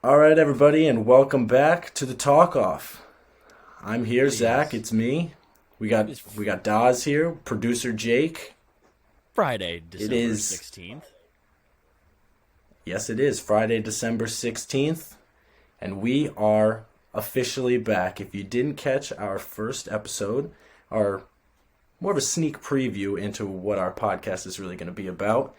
All right, everybody, and welcome back to the Talk Off. I'm here, Zach. It's me. We got Daz here, producer Jake. Friday, It December is 16th. Yes, it is Friday, December 16th, and we are officially back. If you didn't catch our first episode, our more of a sneak preview into what our podcast is really going to be about.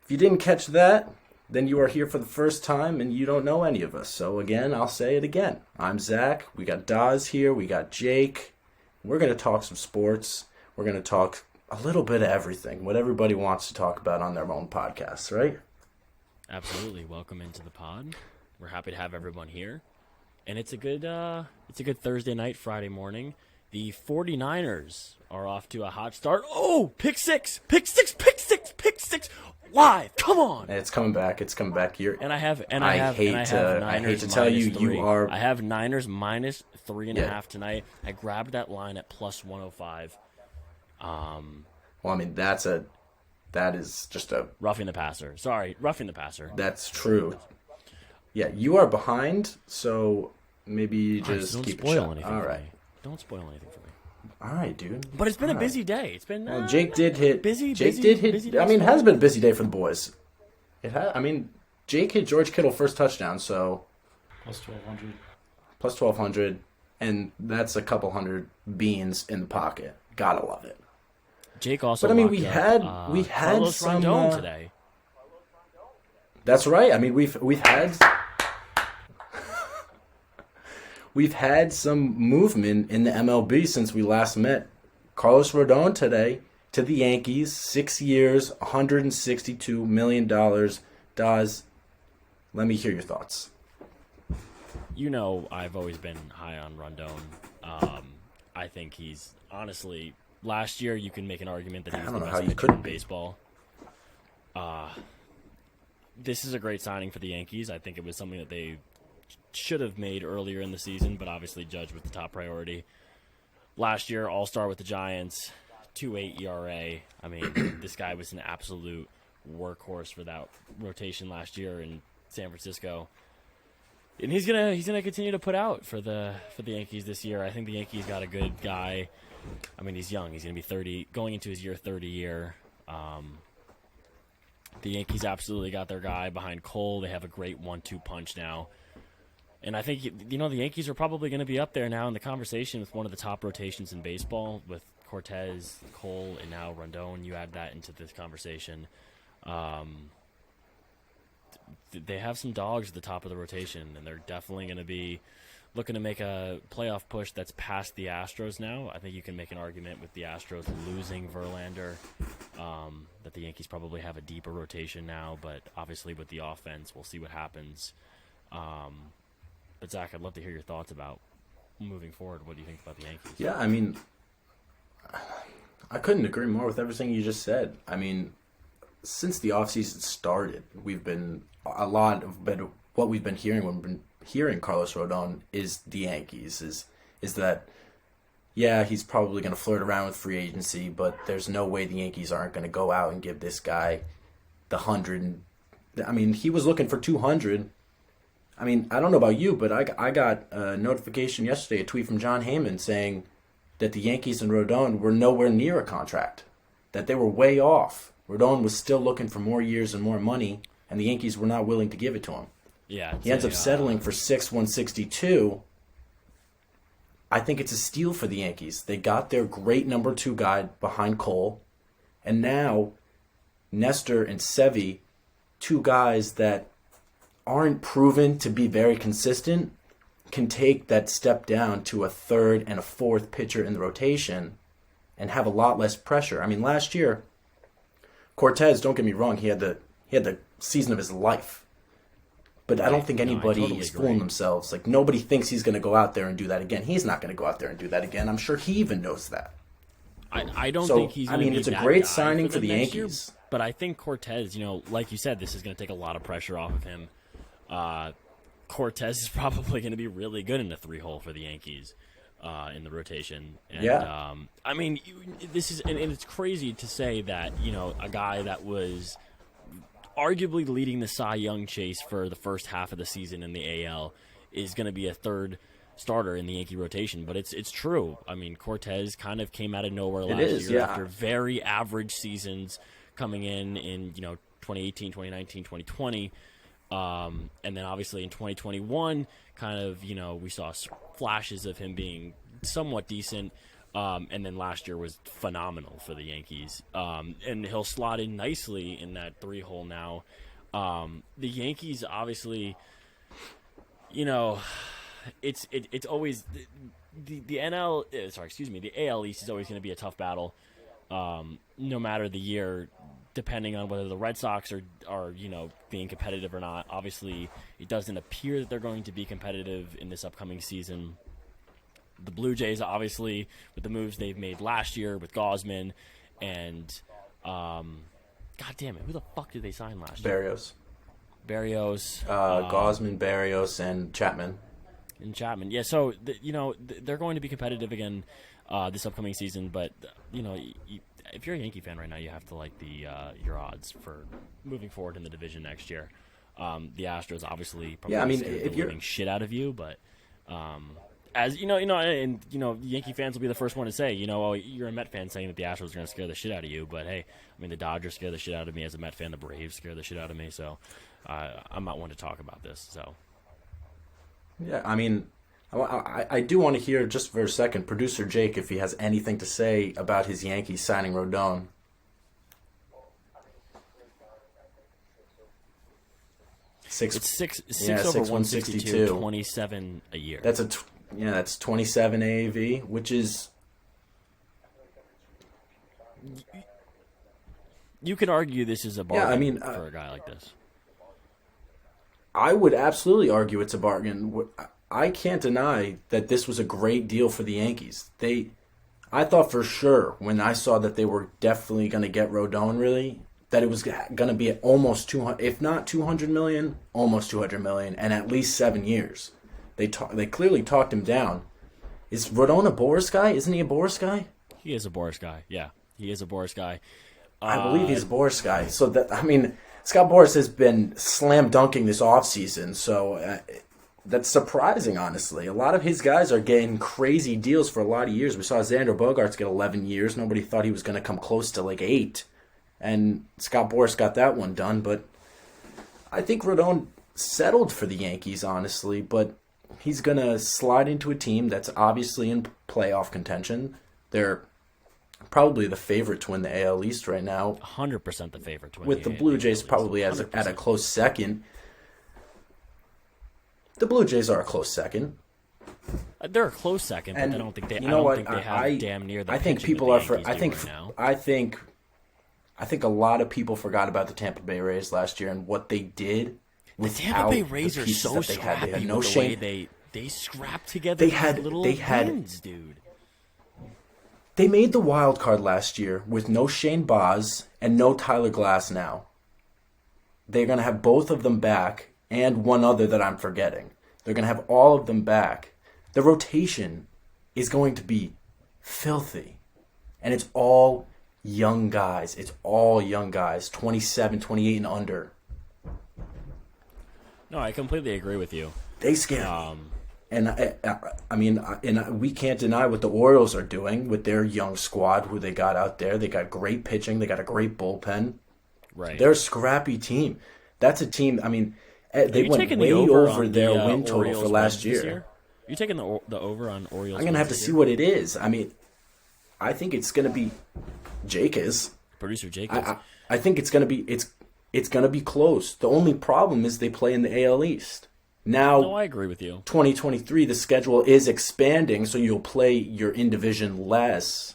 If you didn't catch that, then you are here for the first time and you don't know any of us. So again, I'll say it again. I'm Zach. We got Daz here. We got Jake. We're going to talk some sports. We're going to talk a little bit of everything, what everybody wants to talk about on their own podcasts, right? Absolutely. Welcome into the pod. We're happy to have everyone here. And it's a good Thursday night, Friday morning. The 49ers are off to a hot start. Oh, pick six. Live. Come on. It's coming back. It's coming back. I hate to tell you, three. you are. I have Niners minus 3.5 tonight. I grabbed that line at plus 105. Well, I mean, that is just a Roughing the passer. Sorry, roughing the passer. That's true. Yeah, you are behind, so maybe you just don't keep spoil it anything. All for right. me. Don't spoil anything for me. All right, dude. But it's been All a busy day. It's been. Well, Jake did hit. Busy Day. I mean, it has been a busy day for the boys. Jake hit George Kittle first touchdown, so Plus 1,200. plus 1,200, and that's a couple hundred beans in the pocket. Gotta love it. Jake also. But I mean, locked we up, had Carlos some Rondon today. That's right. I mean, we've had some movement in the MLB since we last met. Carlos Rodon today to the Yankees, 6 years, $162 million. Daz, let me hear your thoughts. You know, I've always been high on Rondon. I think he's honestly. Last year, you can make an argument that he was the best pitcher in baseball. This is a great signing for the Yankees. I think it was something that they should have made earlier in the season, but obviously Judge was the top priority. Last year, All-Star with the Giants, 2.8 ERA. I mean, this guy was an absolute workhorse for that rotation last year in San Francisco. And he's gonna continue to put out for the Yankees this year. I think the Yankees got a good guy. I mean, he's young. He's going to be 30, going into his 30 year. The Yankees absolutely got their guy behind Cole. They have a great 1-2 punch now. And I think, the Yankees are probably going to be up there now in the conversation with one of the top rotations in baseball with Cortez, Cole, and now Rondon. You add that into this conversation. They have some dogs at the top of the rotation, and they're definitely going to be looking to make a playoff push that's past the Astros now. I think you can make an argument with the Astros losing Verlander that the Yankees probably have a deeper rotation now, but obviously with the offense, we'll see what happens. But Zach, I'd love to hear your thoughts about moving forward. What do you think about the Yankees? Yeah, I mean, I couldn't agree more with everything you just said. I mean, since the offseason started, what we've been hearing when we've been hearing Carlos Rodon is the Yankees is that, yeah, he's probably going to flirt around with free agency, but there's no way the Yankees aren't going to go out and give this guy the 100. I mean, he was looking for 200. I mean, I don't know about you, but I got a notification yesterday, a tweet from John Heyman saying that the Yankees and Rodon were nowhere near a contract, that they were way off. Rodon was still looking for more years and more money, and the Yankees were not willing to give it to him. Yeah, he ends up settling for 162. I think it's a steal for the Yankees. They got their great number 2 guy behind Cole, and now Nestor and Sevy, 2 guys that aren't proven to be very consistent, can take that step down to a 3rd and a 4th pitcher in the rotation and have a lot less pressure. I mean, last year, Cortez, don't get me wrong, he had the season of his life. But I don't think anybody is fooling themselves. Like, nobody thinks he's going to go out there and do that again. He's not going to go out there and do that again. I'm sure he even knows that. I don't think he's going to be it's a that great guy signing for the Yankees. Yankees. But I think Cortez, like you said, this is going to take a lot of pressure off of him. Cortez is probably going to be really good in the 3-hole for the Yankees in the rotation. And, yeah. I mean, this is, and it's crazy to say that, a guy that was arguably leading the Cy Young chase for the first half of the season in the AL, is going to be a third starter in the Yankee rotation. But it's true. I mean, Cortez kind of came out of nowhere last year after very average seasons coming in 2018, 2019, 2020. And then obviously in 2021, kind of, we saw flashes of him being somewhat decent. And then last year was phenomenal for the Yankees. And he'll slot in nicely in that 3-hole now. The Yankees, obviously, it's always the AL East is always going to be a tough battle, no matter the year, depending on whether the Red Sox are being competitive or not. Obviously, it doesn't appear that they're going to be competitive in this upcoming season. The Blue Jays, obviously, with the moves they've made last year with Gausman and, God damn it, who the fuck did they sign last year? Barrios. Gausman, Barrios, and Chapman. Yeah. So they're going to be competitive again this upcoming season. But if you're a Yankee fan right now, you have to like your odds for moving forward in the division next year. The Astros obviously probably scared the living shit out of you, but. As Yankee fans will be the first one to say, you're a Met fan saying that the Astros are going to scare the shit out of you. But hey, I mean, the Dodgers scare the shit out of me as a Met fan. The Braves scare the shit out of me. So I'm not one to talk about this. So yeah, I mean, I do want to hear just for a second, producer Jake, if he has anything to say about his Yankees signing Rodon. It's six over 162, 27 a year. That's 27 AAV, which is... You could argue this is a bargain for a guy like this. I would absolutely argue it's a bargain. I can't deny that this was a great deal for the Yankees. I thought for sure when I saw that they were definitely going to get Rodon, really, that it was going to be at almost 200, if not 200 million, almost 200 million, and at least 7 years. They clearly talked him down. Is Rodon a Boris guy? Isn't he a Boris guy? He is a Boris guy. Yeah, he is a Boris guy. I believe he's a Boris guy. So Scott Boris has been slam dunking this offseason, so that's surprising, honestly. A lot of his guys are getting crazy deals for a lot of years. We saw Xander Bogaerts get 11 years. Nobody thought he was going to come close to 8. And Scott Boris got that one done. But I think Rodon settled for the Yankees, honestly. But he's going to slide into a team that's obviously in playoff contention. They're probably the favorite to win the AL East right now. 100% the favorite to win with the Blue Jays probably at a close second. The Blue Jays are a close second. They're a close second, but I don't think they. You know what? Think they have damn near the. I think people are. I think a lot of people forgot about the Tampa Bay Rays last year and what they did. The Tampa Bay Rays are so scrappy. They had no shame. They scrapped together. They had wins, dude. They made the wild card last year with no Shane Baz and no Tyler Glass now. They're going to have both of them back and one other that I'm forgetting. They're going to have all of them back. The rotation is going to be filthy. And it's all young guys. 27, 28 and under. No, I completely agree with you. They scare me. And we can't deny what the Orioles are doing with their young squad who they got out there. They got great pitching. They got a great bullpen. Right. They're a scrappy team. That's a team, they went way over their win total Orioles for last year. You taking the over on Orioles? I'm going to have to see what it is. I think it's going to be Jake is. Producer Jake is. I think it's going to be it's going to be close. The only problem is they play in the AL East. Now, no, I agree with you. 2023, the schedule is expanding, so you'll play your in-division less,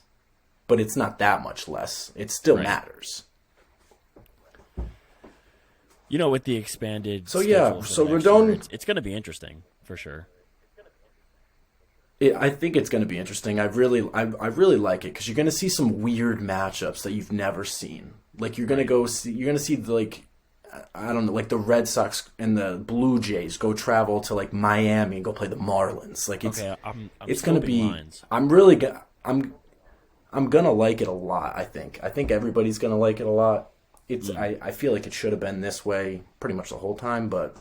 but it's not that much less. It still matters. With the expanded so Rodon, it's going to be interesting for sure. I think it's going to be interesting. I really like it because you're going to see some weird matchups that you've never seen. Like you're going to see I don't know, like the Red Sox and the Blue Jays go travel to Miami and go play the Marlins. It's going to be. Lines. I'm gonna like it a lot. I think everybody's gonna like it a lot. I feel like it should have been this way pretty much the whole time, but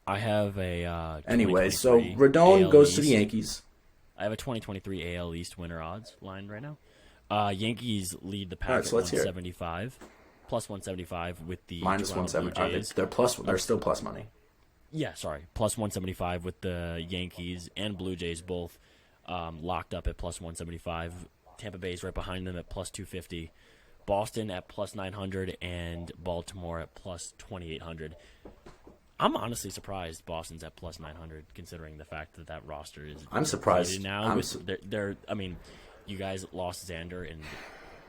I have anyway. So 2023 Rodon AL goes to East. the Yankees. I have a 2023 AL East winner odds line right now. Yankees lead the pack All right, at so let's hear it. 175, plus 175 with the Minus Toronto 170. Blue Jays. They're plus. They're still plus money. Yeah, sorry, plus 175 with the Yankees and Blue Jays both locked up at plus 175. Tampa Bay's right behind them at plus 250. Boston at plus 900 and Baltimore at plus 2800. I'm honestly surprised Boston's at plus 900, considering the fact that roster is. I'm surprised now. I mean, you guys lost Xander in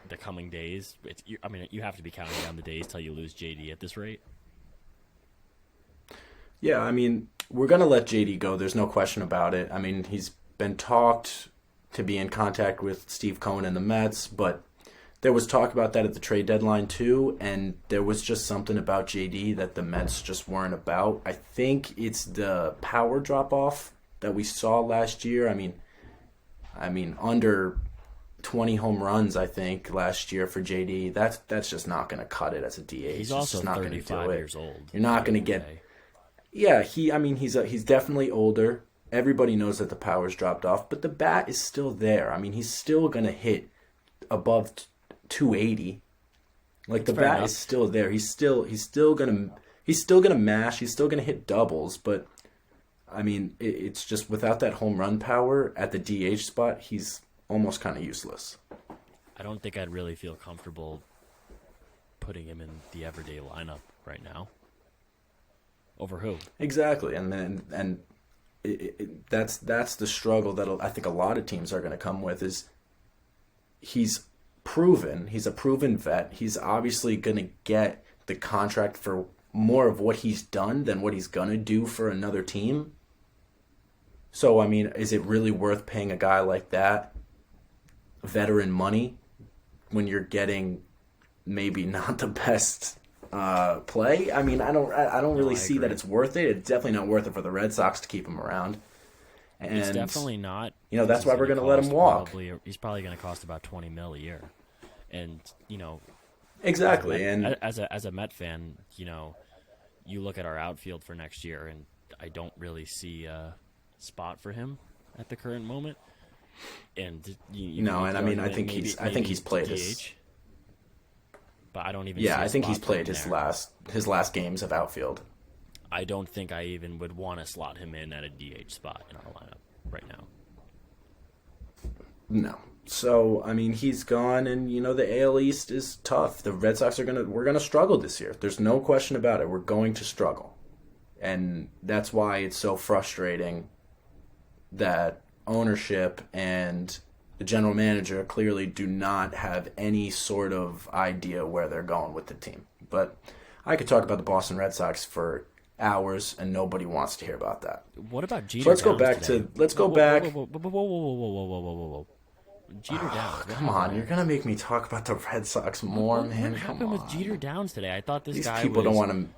the coming days. You have to be counting down the days till you lose JD at this rate. Yeah, I mean, we're gonna let JD go. There's no question about it. I mean, he's been talked to be in contact with Steve Cohen and the Mets, but there was talk about that at the trade deadline too, and there was just something about JD that the Mets just weren't about. I think it's the power drop off that we saw last year. I mean, under 20 home runs, I think, last year for JD. That's just not going to cut it as a DH. He's also just not 35 years old. You're not going to get. Yeah, he's definitely older. Everybody knows that the power's dropped off, but the bat is still there. I mean, he's still going to hit above 280. Like, the bat is still there. He's still gonna mash. He's still gonna hit doubles. But I mean, it's just without that home run power at the DH spot, he's almost kind of useless. I don't think I'd really feel comfortable putting him in the everyday lineup right now. Over who? Exactly, that's the struggle that I think a lot of teams are going to come with. Is he's a proven vet. He's obviously going to get the contract for more of what he's done than what he's going to do for another team. So, I mean, is it really worth paying a guy like that veteran money when you're getting maybe not the best play? I mean, I don't really see that it's worth it. It's definitely not worth it for the Red Sox to keep him around. And it's definitely not. That's why we're going to let him walk. He's probably going to cost about $20 million a year. And, exactly. As a Met fan, you look at our outfield for next year, and I don't really see a spot for him at the current moment. And I think he's played his. But I don't even. Yeah, see I think he's played his his last games of outfield. I don't think I even would want to slot him in at a DH spot in our lineup right now. No. So, I mean, he's gone, and, the AL East is tough. The Red Sox we're going to struggle this year. There's no question about it. We're going to struggle. And that's why it's so frustrating that ownership and the general manager clearly do not have any sort of idea where they're going with the team. But I could talk about the Boston Red Sox for hours, and nobody wants to hear about that. What about Jeter? So let's go back today? Whoa. Jeter Downs. Come on, you're gonna make me talk about the Red Sox more, man. What happened with Jeter Downs today? I thought These people don't want to.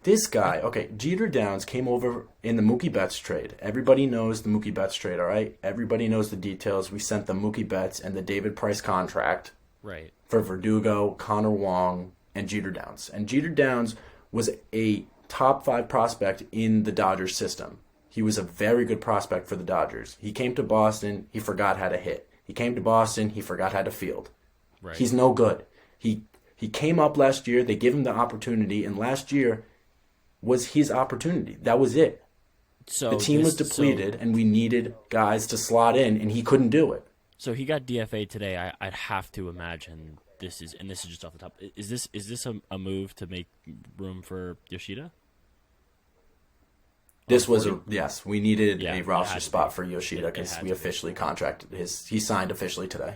This guy, okay, Jeter Downs came over in the Mookie Betts trade. Everybody knows the Mookie Betts trade, all right? Everybody knows the details. We sent the Mookie Betts and the David Price contract right for Verdugo, Connor Wong, and Jeter Downs. And Jeter Downs was a top 5 prospect in the Dodgers system. He was a very good prospect for the Dodgers. He came to Boston, he forgot how to hit. He came to Boston, he forgot how to field. Right. He's no good. He came up last year, they gave him the opportunity, and last year was his opportunity. That was it. So the team was depleted, and we needed guys to slot in, and he couldn't do it. So he got DFA'd today. I'd have to imagine this is just off the top. Is this a move to make room for Yoshida? This was yes. We needed a roster spot be. for Yoshida because we officially contracted he signed officially today.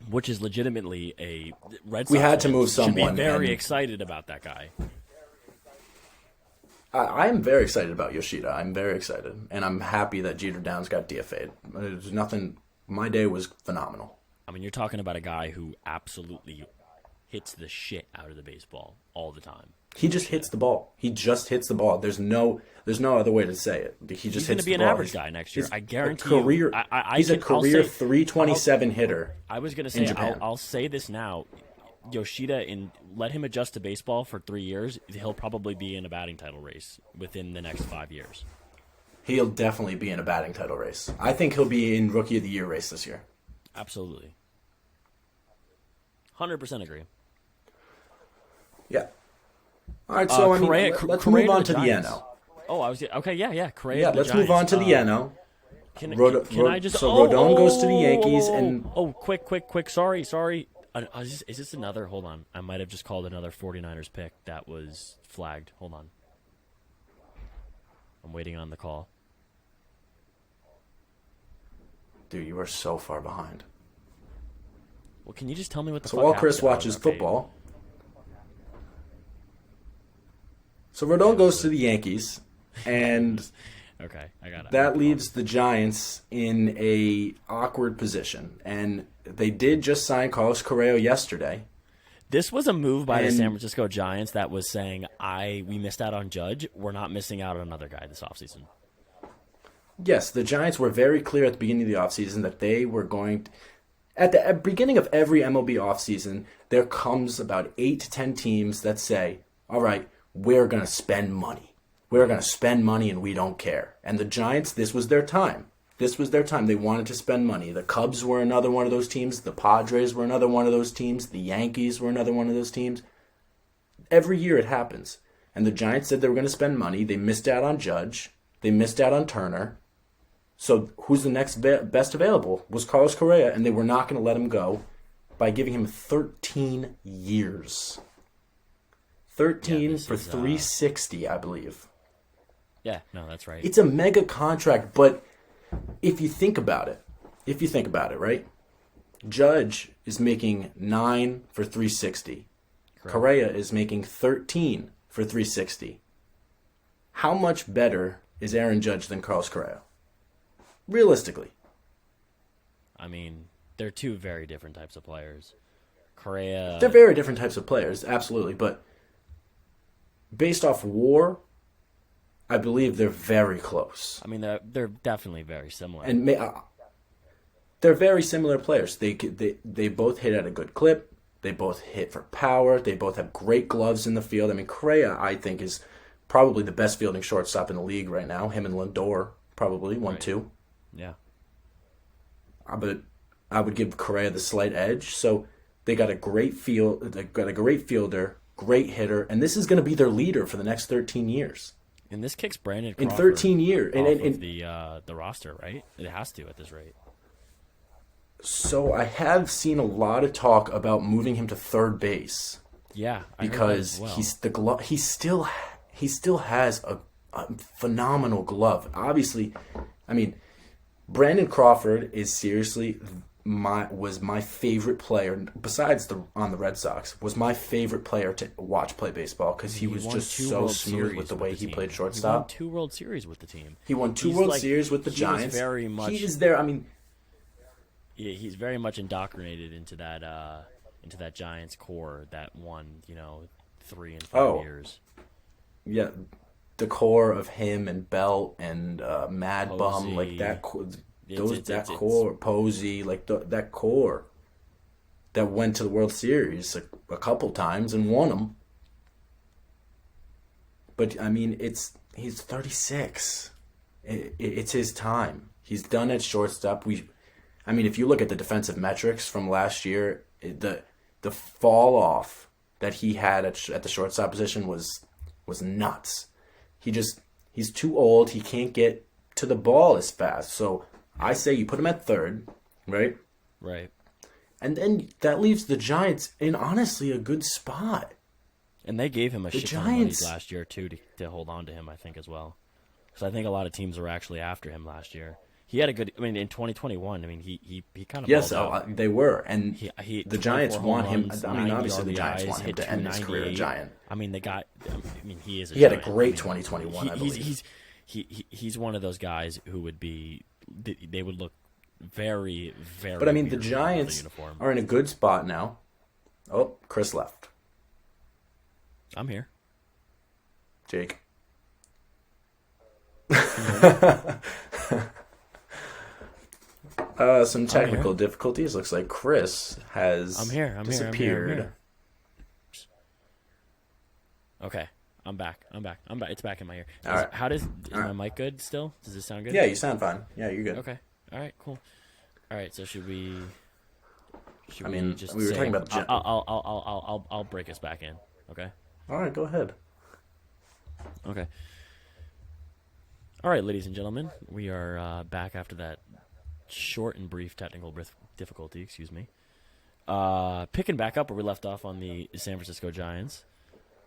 Which is legitimately a Red Sox. We had to move someone. Should be very excited about that guy. I'm very excited about Yoshida. I'm very excited, and I'm happy that Jeter Downs got DFA'd. There's nothing. My day was phenomenal. I mean, you're talking about a guy who absolutely hits the shit out of the baseball all the time. He just hits the ball. He just hits the ball. There's no other way to say it. He just hits the ball. He's going to be an average guy next year. I guarantee you. He's a career 327 hitter. I was going to say, I'll say this now. Yoshida, let him adjust to baseball for 3 years. He'll probably be in a batting title race within the next 5 years. He'll definitely be in a batting title race. I think he'll be in Rookie of the Year race this year. Absolutely. 100% agree. Yeah. All right, so let's move on to the NL. Oh, okay, yeah. Correa. Yeah, let's move on to the NL. Can I just? So Rodon goes to the Yankees, and quick. Sorry. Is this another? Hold on. I might have just called another 49ers pick that was flagged. Hold on. I'm waiting on the call. Dude, you are so far behind. Well, can you just tell me what the fuck So while Chris watches football, so Rodon goes to the Yankees, and okay, I got it. That leaves the Giants in a awkward position, and they did just sign Carlos Correa yesterday. This was a move by the San Francisco Giants that was saying, we missed out on Judge. We're not missing out on another guy this offseason. Yes, the Giants were very clear at the beginning of the offseason that they were going to, at the beginning of every MLB offseason, there comes about 8 to 10 teams that say, all right, we're going to spend money. We're going to spend money and we don't care. And the Giants, this was their time. They wanted to spend money. The Cubs were another one of those teams. The Padres were another one of those teams. The Yankees were another one of those teams. Every year it happens. And the Giants said they were going to spend money. They missed out on Judge. They missed out on Turner. So who's the next best available was Carlos Correa, and they were not going to let him go by giving him 13 years. 13 for 360, I believe. Yeah, no, that's right. It's a mega contract, but if you think about it, right? Judge is making 9 for 360. Correct. Correa is making 13 for 360. How much better is Aaron Judge than Carlos Correa? Realistically. I mean, they're two very different types of players. Correa... They're very different types of players, absolutely, but based off WAR, I believe they're very close. I mean, they're definitely very similar. And they're very similar players. They both hit at a good clip. They both hit for power. They both have great gloves in the field. I mean, Correa, I think, is probably the best fielding shortstop in the league right now. Him and Lindor, probably 1-2. Yeah. But I would give Correa the slight edge. So they got a great They got a great fielder, great hitter, and this is going to be their leader for the next 13 years. And this kicks Brandon Crawford in 13 years off of the roster, right? It has to at this rate. So I have seen a lot of talk about moving him to third base. Yeah, because he still has a phenomenal glove. Obviously, I mean, Brandon Crawford is seriously was my favorite player besides on the Red Sox. Was my favorite player to watch play baseball because he was just so smooth with the way he played shortstop. He won 2 World Series with the team. He won 2 World Series with the Giants. He is there. I mean, yeah, he's very much indoctrinated into that Giants core that won 3 and 5 years. Yeah, the core of him and Belt and Mad Posey. Bum, like that. That core, Posey, like that core that went to the World Series a couple times and won them. But I mean, he's 36. It's his time. He's done at shortstop. I mean, if you look at the defensive metrics from last year, the fall off that he had at the shortstop position was nuts. He's too old. He can't get to the ball as fast. So I say you put him at third, right? Right. And then that leaves the Giants in honestly a good spot. And they gave him a shit ton of money last year too to hold on to him, I think, as well. Because I think a lot of teams were actually after him last year. He had a good. I mean, in 2021, I mean, he kind of. Yes, they were, and the Giants want him. I mean, obviously the Giants want him to end his career a Giant. I mean, he is. He had a great 2021. I believe he's one of those guys who would be. They would look very, very. But I mean, the Giants are in a good spot now. Oh, Chris left. I'm here. Jake. Some technical difficulties. Looks like Chris has disappeared. I'm here. Okay, I'm back. It's back in my ear. All right. Is my mic good still? Does it sound good? Yeah, you sound fine. Yeah, you're good. Okay. All right. Cool. All right. So should we? We were talking about the I'll break us back in. Okay. All right, go ahead. Okay. All right, ladies and gentlemen, we are back after that short and brief technical difficulty. Excuse me. Picking back up where we left off on the San Francisco Giants.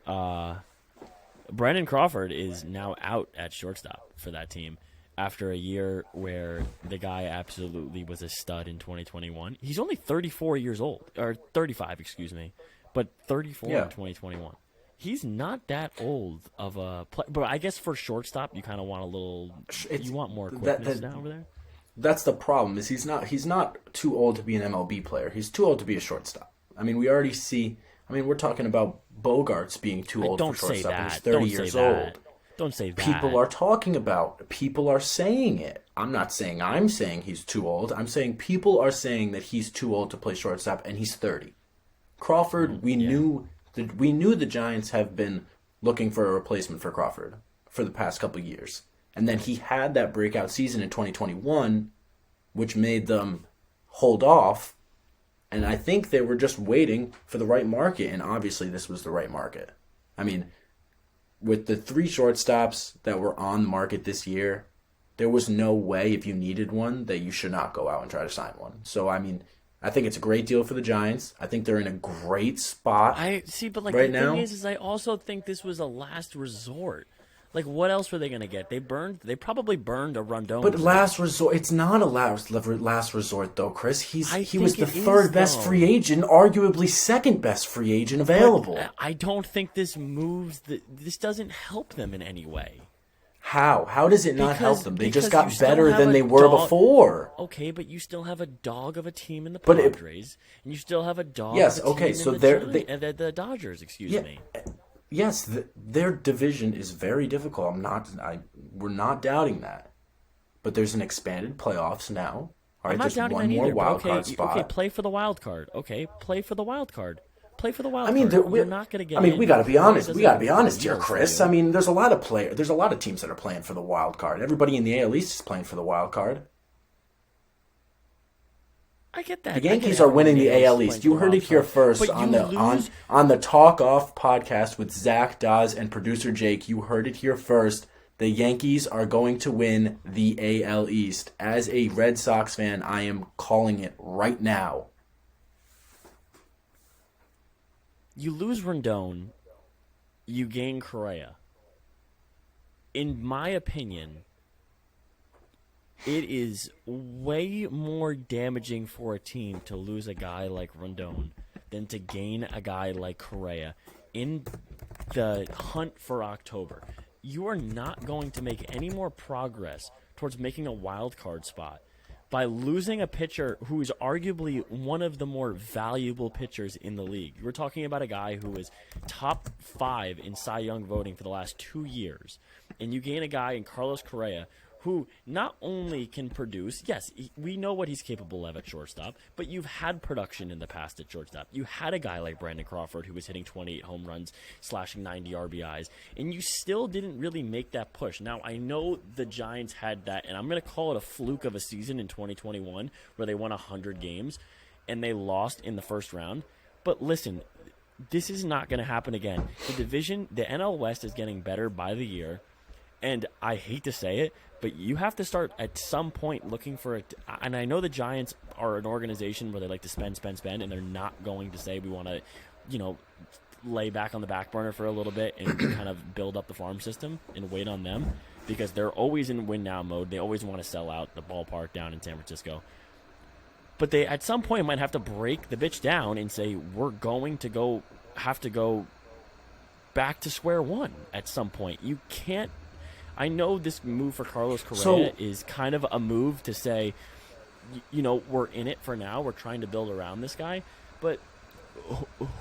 Brandon Crawford is now out at shortstop for that team after a year where the guy absolutely was a stud in 2021. He's only 34 years old, or 35, excuse me, but 34 in 2021. He's not that old of a player, but I guess for shortstop, you kind of want a little. You want more quickness now over there. That's the problem. Is he's not too old to be an MLB player. He's too old to be a shortstop. I mean, we already see. I mean, we're talking about Bogarts being too old for shortstop. And he's 30 years old. Don't say that. People are talking about. People are saying it. I'm not saying I'm saying he's too old. I'm saying people are saying that he's too old to play shortstop, and he's 30. Crawford, we knew the Giants have been looking for a replacement for Crawford for the past couple of years. And then he had that breakout season in 2021, which made them hold off. And I think they were just waiting for the right market, and obviously this was the right market. I mean, with the 3 shortstops that were on the market this year, there was no way if you needed one that you should not go out and try to sign one. So, I mean, I think it's a great deal for the Giants. I think they're in a great spot. But right now. Thing is I also think this was a last resort. Like, what else were they going to get? They probably burned a Rondon. But last resort, it's not a last resort, though, Chris. He was the third best free agent, arguably second best free agent available. But I don't think this this doesn't help them in any way. How? How does it not help them? They just got better than they were before. Okay, but you still have a dog of a team in the Padres, and you still have a dog of a team in the Dodgers, excuse me. Yes, their division is very difficult. We're not doubting that. But there's an expanded playoffs now. All right, there's one more wild card spot. Okay, play for the wild card. Okay, play for the wild card. Play for the wild card. You're not going to get. I mean, we got to be honest. We got to be honest here, Chris. I mean, there's a lot of teams that are playing for the wild card. Everybody in the AL East is playing for the wild card. I get that. The Yankees are winning the AL East. You heard it here first on the Talk Off podcast with Zach Daz and producer Jake. You heard it here first. The Yankees are going to win the AL East. As a Red Sox fan, I am calling it right now. You lose Rondon, you gain Correa. In my opinion, it is way more damaging for a team to lose a guy like Rondon than to gain a guy like Correa in the hunt for October. You are not going to make any more progress towards making a wild card spot by losing a pitcher who is arguably one of the more valuable pitchers in the league. We're talking about a guy who is top 5 in Cy Young voting for the last 2 years, and you gain a guy in Carlos Correa who not only can produce, yes, we know what he's capable of at shortstop, but you've had production in the past at shortstop. You had a guy like Brandon Crawford who was hitting 28 home runs, slashing 90 RBIs, and you still didn't really make that push. Now, I know the Giants had that, and I'm going to call it a fluke of a season in 2021 where they won 100 games and they lost in the first round. But listen, this is not going to happen again. The division, the NL West is getting better by the year, and I hate to say it, but you have to start at some point looking for it. And I know the Giants are an organization where they like to spend, and they're not going to say we want to, lay back on the back burner for a little bit and kind of build up the farm system and wait on them because they're always in win now mode. They always want to sell out the ballpark down in San Francisco. But they at some point might have to break the bitch down and say we're going to have to go back to square one at some point. You can't. I know this move for Carlos Correa is kind of a move to say, we're in it for now. We're trying to build around this guy. But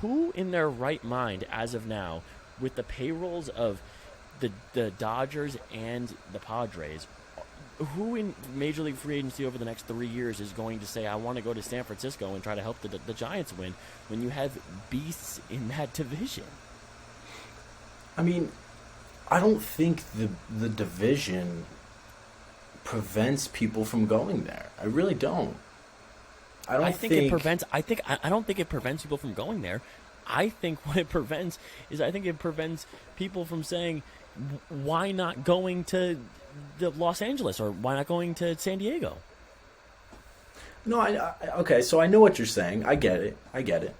who in their right mind, as of now, with the payrolls of the Dodgers and the Padres, who in Major League free agency over the next 3 years is going to say, I want to go to San Francisco and try to help the Giants win when you have beasts in that division? I mean, I don't think the division prevents people from going there. I really don't. I don't think it prevents. I don't think it prevents people from going there. I think what it prevents is people from saying, why not going to the Los Angeles, or why not going to San Diego? No, okay, so I know what you're saying. I get it.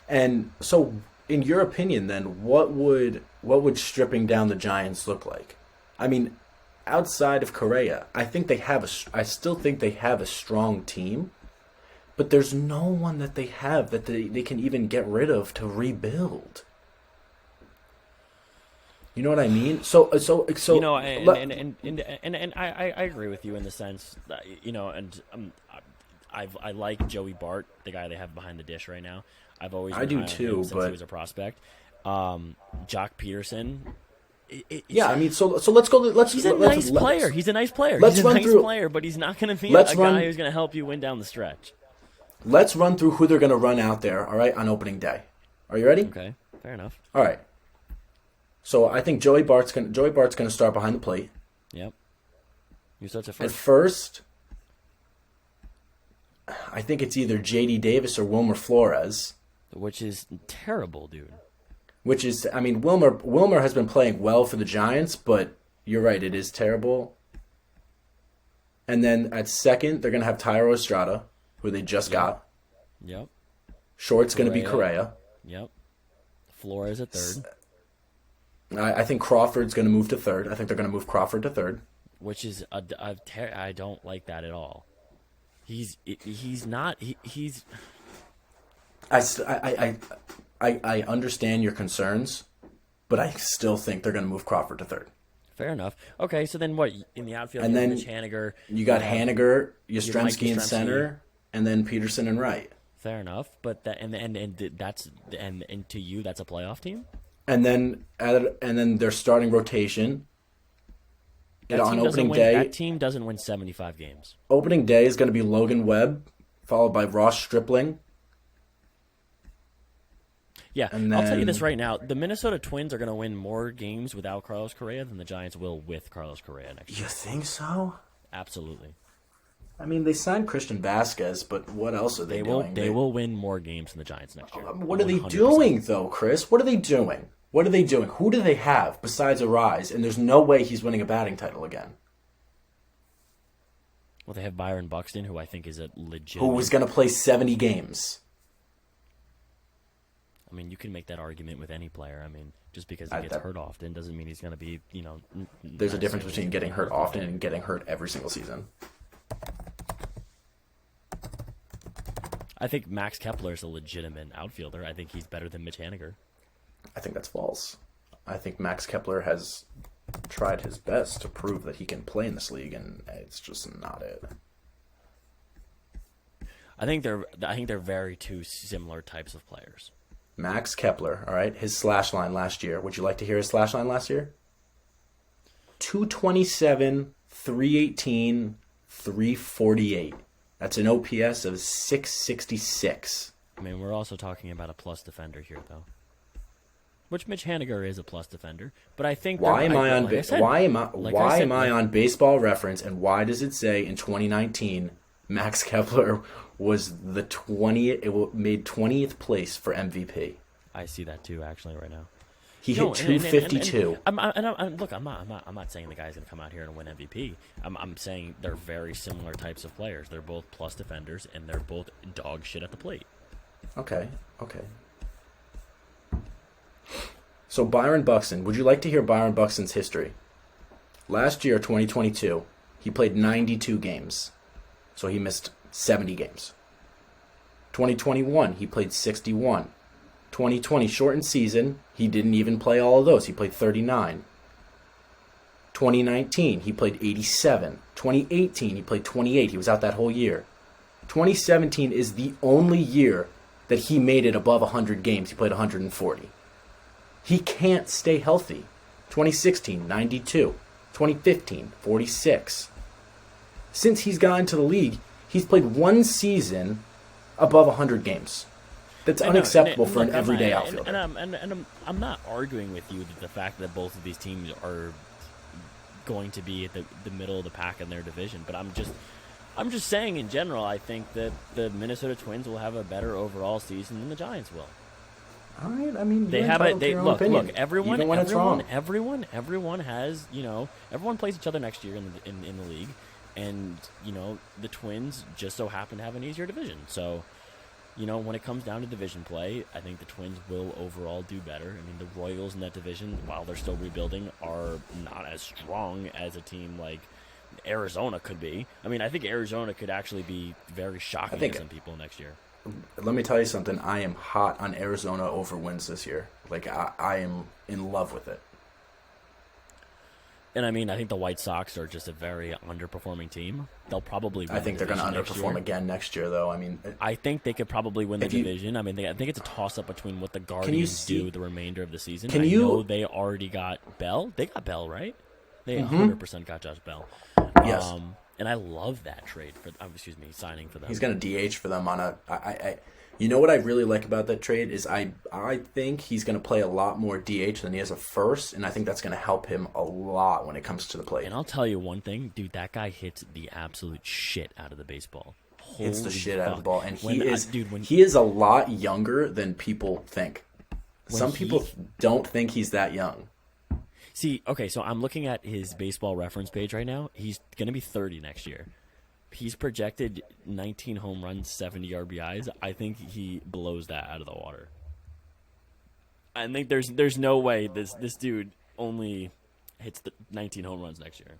And so, in your opinion, then, what would stripping down the Giants look like? I mean, outside of Correa, I still think they have a strong team, but there's no one that they have that they can even get rid of to rebuild. You know what I mean? So You know, and I agree with you in the sense that, you know, and I like Joey Bart, the guy they have behind the dish right now. I've always been high on him since he was a prospect. Jock Peterson. I mean, so let's go. He's a nice player. He's a nice player. He's a nice player, but he's not going to be a guy who's going to help you win down the stretch. Let's run through who they're going to run out there. All right, on opening day. Are you ready? Okay, fair enough. All right. So I think Joey Bart's going to start behind the plate. Yep. Who starts at At first? first, I think it's either J.D. Davis or Wilmer Flores. Which is terrible, dude. Which is, I mean, Wilmer has been playing well for the Giants, but you're right, it is terrible. And then at second, they're going to have Tyro Estrada, who they just got. Yep. Short's going to be Correa. Yep. Flores at third. I think Crawford's going to move to third. I think they're going to move Crawford to third. Which is I don't like that at all. He's not. I understand your concerns, but I still think they're going to move Crawford to third. Fair enough. Okay, so then what in the outfield? And then Mitch Haniger. You got Haniger, Yastrzemski in center, and then Peterson in right. Fair enough, but that and to you that's a playoff team. And then their starting rotation. On opening day, that team doesn't win 75 games. Opening day is going to be Logan Webb, followed by Ross Stripling. Yeah, I'll tell you this right now. The Minnesota Twins are going to win more games without Carlos Correa than the Giants will with Carlos Correa next year. You think so? Absolutely. I mean, they signed Christian Vasquez, but what else are they doing? They will win more games than the Giants next year. What are they doing, though, Chris? What are they doing? What are they doing? Who do they have besides Arise? And there's no way he's winning a batting title again. Well, they have Byron Buxton, who I think is a legit. Who was going to play 70 games. I mean, you can make that argument with any player. I mean, just because he gets hurt often doesn't mean he's going to be, There's a difference between getting hurt often and getting hurt every single season. I think Max Kepler is a legitimate outfielder. I think he's better than Mitch Haniger. I think that's false. I think Max Kepler has tried his best to prove that he can play in this league, and it's just not it. I think they're very two similar types of players. Max Kepler, all right, his slash line last year. Would you like to hear his slash line last year? 227, 318, 348. That's an OPS of 666. I mean, we're also talking about a plus defender here, though. Which Mitch Haniger is a plus defender, but I think why am I on Baseball Reference, and why does it say in 2019 Max Kepler was the 20th? It made 20th place for MVP. I see that too, actually, right now. He hit 252. I'm not saying the guy's going to come out here and win MVP. I'm saying they're very similar types of players. They're both plus defenders, and they're both dog shit at the plate. Okay. So Byron Buxton, would you like to hear Byron Buxton's history? Last year, 2022, he played 92 games. So he missed 70 games. 2021, he played 61. 2020, shortened season, he didn't even play all of those. He played 39. 2019, he played 87. 2018, he played 28. He was out that whole year. 2017 is the only year that he made it above 100 games. He played 140. He can't stay healthy. 2016, 92. 2015, 46. Since he's gotten into the league, he's played one season above 100 games. That's unacceptable for an everyday outfielder. I'm not arguing with you that the fact that both of these teams are going to be at the middle of the pack in their division, but I'm just saying in general, I think that the Minnesota Twins will have a better overall season than the Giants will. All right, I mean, they have a look. Everyone has, everyone plays each other next year in the league, and the Twins just so happen to have an easier division. So, when it comes down to division play, I think the Twins will overall do better. I mean, the Royals in that division, while they're still rebuilding, are not as strong as a team like Arizona could be. I mean, I think Arizona could actually be very shocking to some people next year. Let me tell you something. I am hot on Arizona over wins this year. Like, I am in love with it. And I mean, I think the White Sox are just a very underperforming team. They'll probably win. I think they're going to underperform again next year, though. I mean, I think they could probably win the division. I mean, I think it's a toss-up between what the Guardians do the remainder of the season. I know they already got Bell. They got Bell, right? They 100% got Josh Bell. Yes. And I love that trade signing for them. He's going to DH for them on a. You know what I really like about that trade is I think he's going to play a lot more DH than he is a first, and I think that's going to help him a lot when it comes to the plate. And I'll tell you one thing, dude, that guy hits the absolute shit out of the baseball. Hits the shit out of the ball, and he is a lot younger than people think. Some people don't think he's that young. See, okay, so I'm looking at his baseball reference page right now. He's going to be 30 next year. He's projected 19 home runs, 70 RBIs. I think he blows that out of the water. I think there's no way this dude only hits the 19 home runs next year.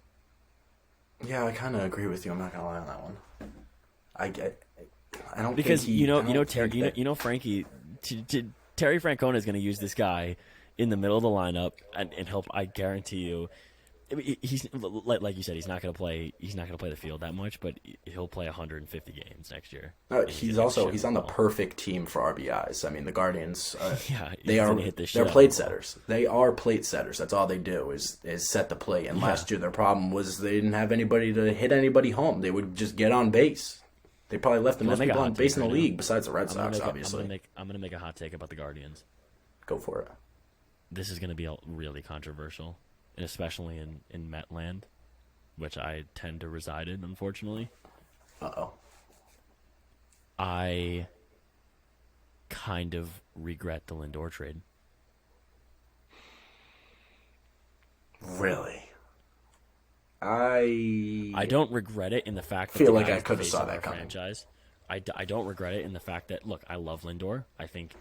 Yeah, I kind of agree with you. I'm not going to lie on that one. I don't because think Frankie, Terry Francona is going to use this guy in the middle of the lineup and help. I guarantee you, he's like you said, he's not going to play the field that much, but he'll play 150 games next year. He's on the perfect team for RBIs. I mean, the Guardians, they're plate setters. They are plate setters. That's all they do is set the plate. And last year their problem was they didn't have anybody to hit anybody home. They would just get on base. They probably left the most people on base in the league besides the Red Sox, obviously. I'm going to make a hot take about the Guardians. Go for it. This is going to be really controversial, and especially in Metland, which I tend to reside in, unfortunately. Uh-oh. I kind of regret the Lindor trade. Really? I don't regret it in the fact that feel like I could have saw that coming. Franchise. I don't regret it in the fact that, look, I love Lindor. I think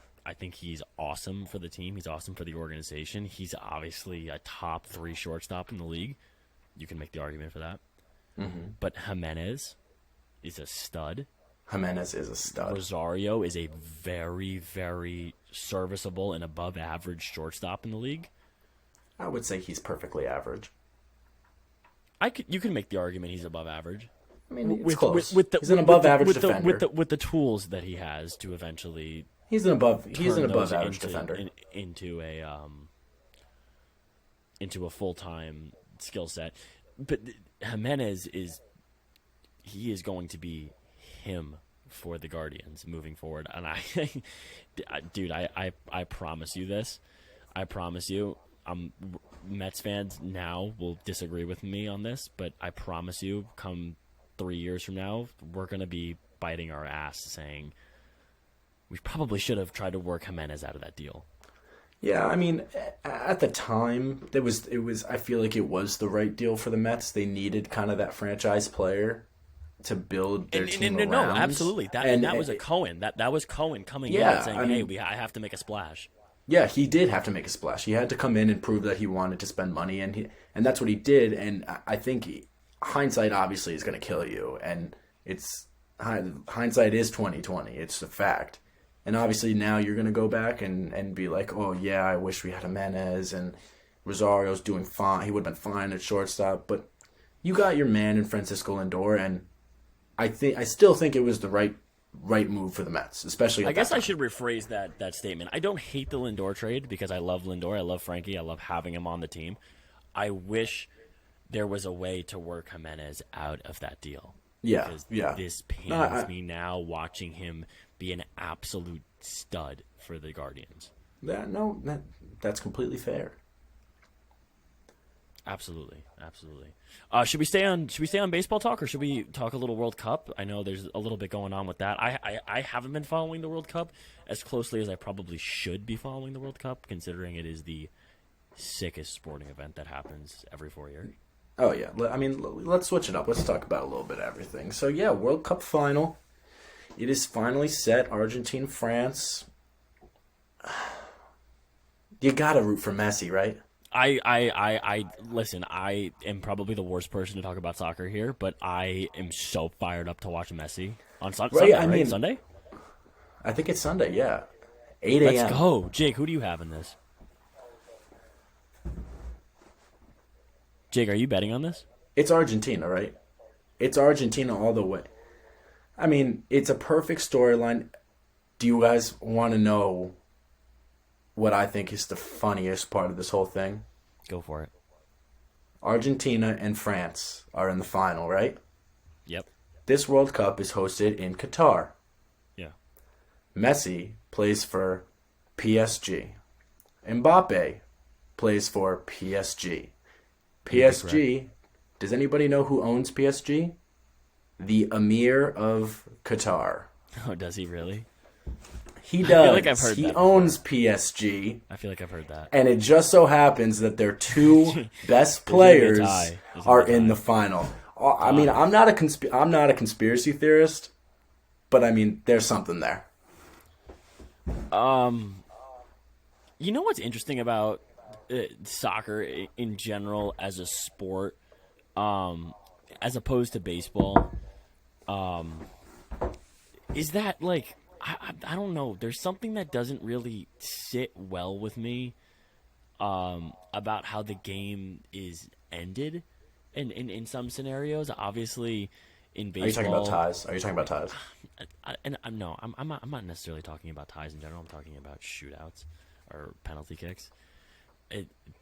he's awesome for the team. He's awesome for the organization. He's obviously a top 3 shortstop in the league. You can make the argument for that. Mm-hmm. But Jimenez is a stud. Rosario is a very, very serviceable and above average shortstop in the league. I would say he's perfectly average. You can make the argument he's above average. I mean, it's close. He's an above average defender. With the tools that he has to eventually... He's an above average defender into a full-time skill set. But Jimenez is going to be him for the Guardians moving forward. And I promise you this. I promise you. Mets fans now will disagree with me on this, but I promise you, come 3 years from now, we're going to be biting our ass saying we probably should have tried to work Jimenez out of that deal. Yeah, I mean, at the time, it was. I feel like it was the right deal for the Mets. They needed kind of that franchise player to build their team around. No, absolutely. That was a Cohen. That was Cohen coming in and saying, I have to make a splash. Yeah, he did have to make a splash. He had to come in and prove that he wanted to spend money, and that's what he did. And I think hindsight obviously is going to kill you, and hindsight is 20/20. It's a fact. And obviously now you're going to go back and be like, oh yeah, I wish we had Jimenez and Rosario's doing fine. He would have been fine at shortstop, but you got your man in Francisco Lindor, and I still think it was the right right move for the Mets, especially. I guess I should rephrase that statement. I don't hate the Lindor trade because I love Lindor. I love Frankie. I love having him on the team. I wish there was a way to work Jimenez out of that deal. Yeah, because yeah. This pains me now watching him be an absolute stud for the Guardians. That's completely fair. Absolutely. Should we stay on baseball talk, or should we talk a little World Cup? I know there's a little bit going on with that. I haven't been following the World Cup as closely as I probably should be following the World Cup, considering it is the sickest sporting event that happens every 4 years. Oh yeah, I mean, let's switch it up. Let's talk about a little bit of everything. So yeah, World Cup final. It is finally set. Argentina, France. You gotta root for Messi, right? I listen. I am probably the worst person to talk about soccer here, but I am so fired up to watch Messi on Sunday. Right? Sunday? I think it's Sunday. Yeah, 8 a.m. Let's go, Jake. Who do you have in this? Jake, are you betting on this? It's Argentina, right? It's Argentina all the way. I mean, it's a perfect storyline. Do you guys want to know what I think is the funniest part of this whole thing? Go for it. Argentina and France are in the final, right? Yep. This World Cup is hosted in Qatar. Yeah. Messi plays for PSG. Mbappe plays for PSG. PSG, does anybody know who owns PSG? The Emir of Qatar. Oh, does he really? He does. I feel like I've heard he that owns PSG. I feel like I've heard that. And it just so happens that their two best players are in the final. I mean, I'm not a conspiracy theorist, but I mean, there's something there. You know what's interesting about soccer in general as a sport, as opposed to baseball, is that like I don't know. There's something that doesn't really sit well with me about how the game is ended, in some scenarios. Obviously, in baseball, Are you talking about ties? No, I'm not necessarily talking about ties in general. I'm talking about shootouts or penalty kicks.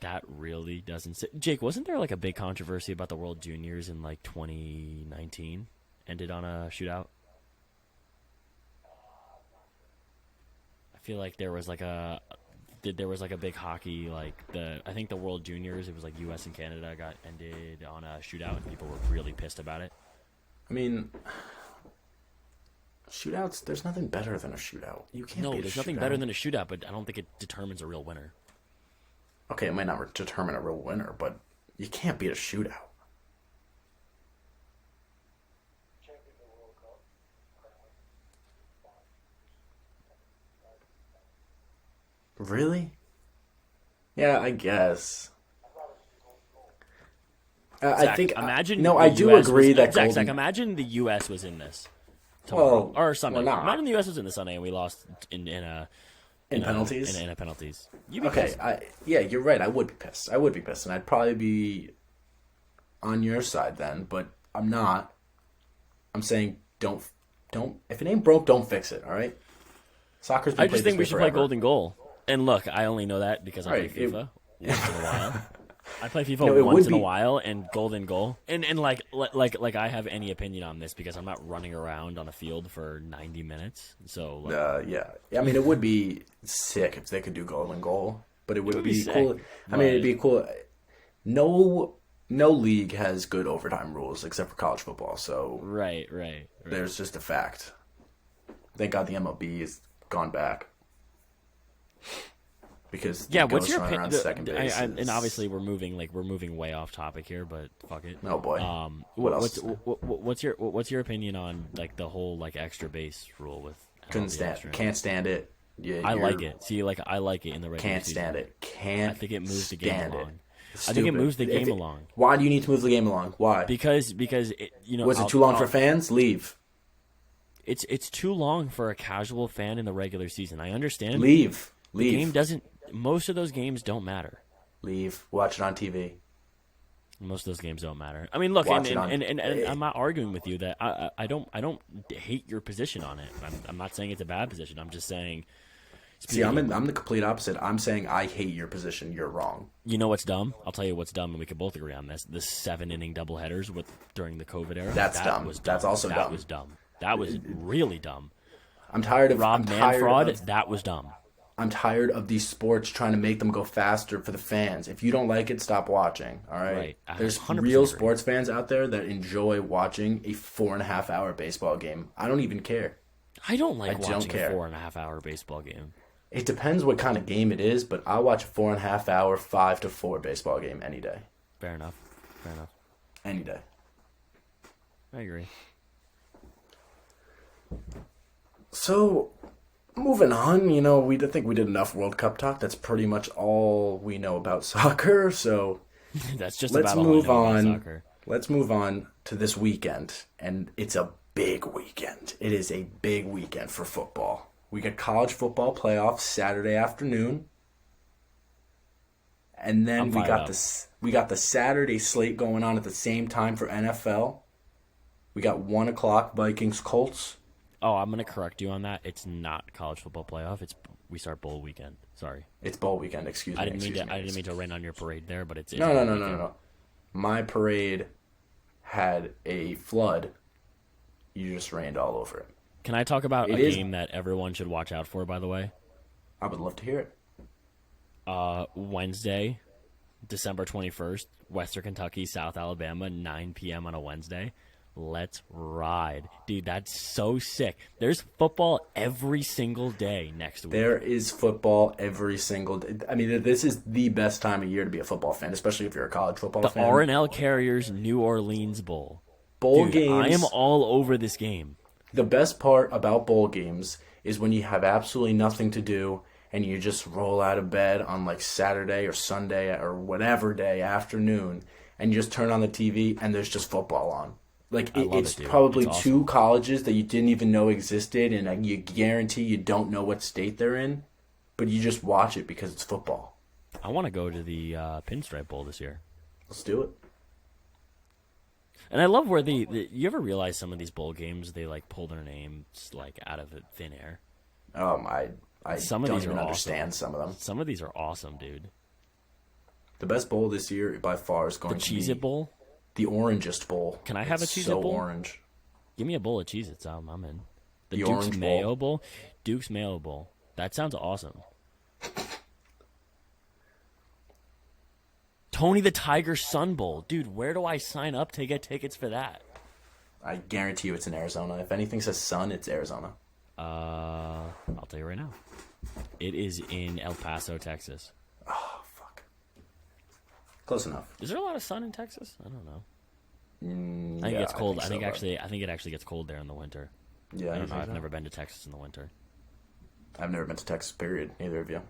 That really doesn't sit. Jake, wasn't there like a big controversy about the World Juniors in like 2019 ended on a shootout? I feel like there was like a big hockey, like I think the World Juniors, it was like U.S. and Canada, got ended on a shootout, and people were really pissed about it. I mean, shootouts, there's nothing better than a shootout. You can't beat a shootout. No, there's nothing better than a shootout, but I don't think it determines a real winner. Okay, it might not determine a real winner, but you can't beat a shootout. Really? Yeah, I guess. Zach, I think. Imagine. No, I do agree that. Zach, imagine the U.S. was in this tomorrow or Sunday. Imagine the U.S. was in this Sunday and we lost in penalties. In penalties. You'd be okay. Yeah, you're right. I would be pissed. And I'd probably be on your side then. But I'm not. I'm saying don't. If it ain't broke, don't fix it. All right. Soccer's been I just think we should forever. play Golden Goal. And look, I only know that because I play FIFA once in a while. I play FIFA once in a while, and Golden Goal, and like I have any opinion on this because I'm not running around on a field for 90 minutes. So yeah, I mean it would be sick if they could do Golden Goal, but it would be cool. I mean it'd be cool. No league has good overtime rules except for college football. So right. There's just a fact. Thank God the MLB has gone back. Because what's your opinion? And obviously we're moving way off topic here, but fuck it. Oh boy. What else? What's your opinion on like the whole like extra base rule with? Can't stand it. Yeah, I like it. See, like I like it in the regular season. Stand it. I think it moves the game along. I think it moves the game along. Why do you need to move the game along? Why? Because was it too long for fans? Leave. It's too long for a casual fan in the regular season. I understand. Leave. The game doesn't. Most of those games don't matter. Leave. Watch it on TV. Most of those games don't matter. I mean, look, Watch and it on. I'm not arguing with you that I don't hate your position on it. I'm not saying it's a bad position. I'm just saying. See, I'm the complete opposite. I'm saying I hate your position. You're wrong. You know what's dumb? I'll tell you what's dumb, and we can both agree on this. The 7-inning doubleheaders during the COVID era. That's dumb. That's also dumb. That was dumb. That was really dumb. I'm tired of Rob Manfred. That was dumb. I'm tired of these sports trying to make them go faster for the fans. If you don't like it, stop watching. All right. Right. There's real sports fans out there that enjoy watching a 4.5-hour baseball game. I don't even care. I don't like watching a 4.5-hour baseball game. It depends what kind of game it is, but I watch a 4.5-hour 5-4 baseball game any day. Fair enough. Any day. I agree. So, moving on, I think we did enough World Cup talk. That's pretty much all we know about soccer. So, that's just about all we know about soccer. Let's move on to this weekend, and it's a big weekend. It is a big weekend for football. We got college football playoffs Saturday afternoon, and then we got the Saturday slate going on at the same time for NFL. We got 1:00 Vikings Colts. Oh, I'm gonna correct you on that. It's not college football playoff. We start bowl weekend. Sorry, it's bowl weekend. Excuse me. I didn't mean to rain on your parade there, but it's no. My parade had a flood. You just rained all over it. Can I talk about game that everyone should watch out for, by the way? I would love to hear it. Wednesday, December 21st, Western Kentucky, South Alabama, 9 p.m. on a Wednesday. Let's ride. Dude, that's so sick. There's football every single day next week. There is football every single day. I mean, this is the best time of year to be a football fan, especially if you're a college football fan. The R&L Carriers New Orleans Bowl. Bowl games. I am all over this game. The best part about bowl games is when you have absolutely nothing to do and you just roll out of bed on like Saturday or Sunday or whatever day afternoon and you just turn on the TV and there's just football on. Like it's probably it's awesome. 2 colleges that you didn't even know existed, and you guarantee you don't know what state they're in, but you just watch it because it's football. I want to go to the Pinstripe Bowl this year. Let's do it. And I love where you ever realize some of these bowl games, they like pull their names like out of thin air. I don't even understand some of them. Some of these are awesome, dude. The best bowl this year by far is going to be the Cheez-It Bowl. The Orangest Bowl. Can I have a Cheez-It Bowl? So orange. Give me a bowl of Cheez-Its. I'm in. The Duke's Orange Mayo Bowl. Duke's Mayo Bowl. That sounds awesome. Tony the Tiger Sun Bowl. Dude, where do I sign up to get tickets for that? I guarantee you it's in Arizona. If anything says sun, it's Arizona. I'll tell you right now. It is in El Paso, Texas. Oh, fuck. Close enough. Is there a lot of sun in Texas? I don't know. I think it gets cold. I think it actually gets cold there in the winter. Yeah, I don't know. I've never been to Texas in the winter. I've never been to Texas, period. Neither of you.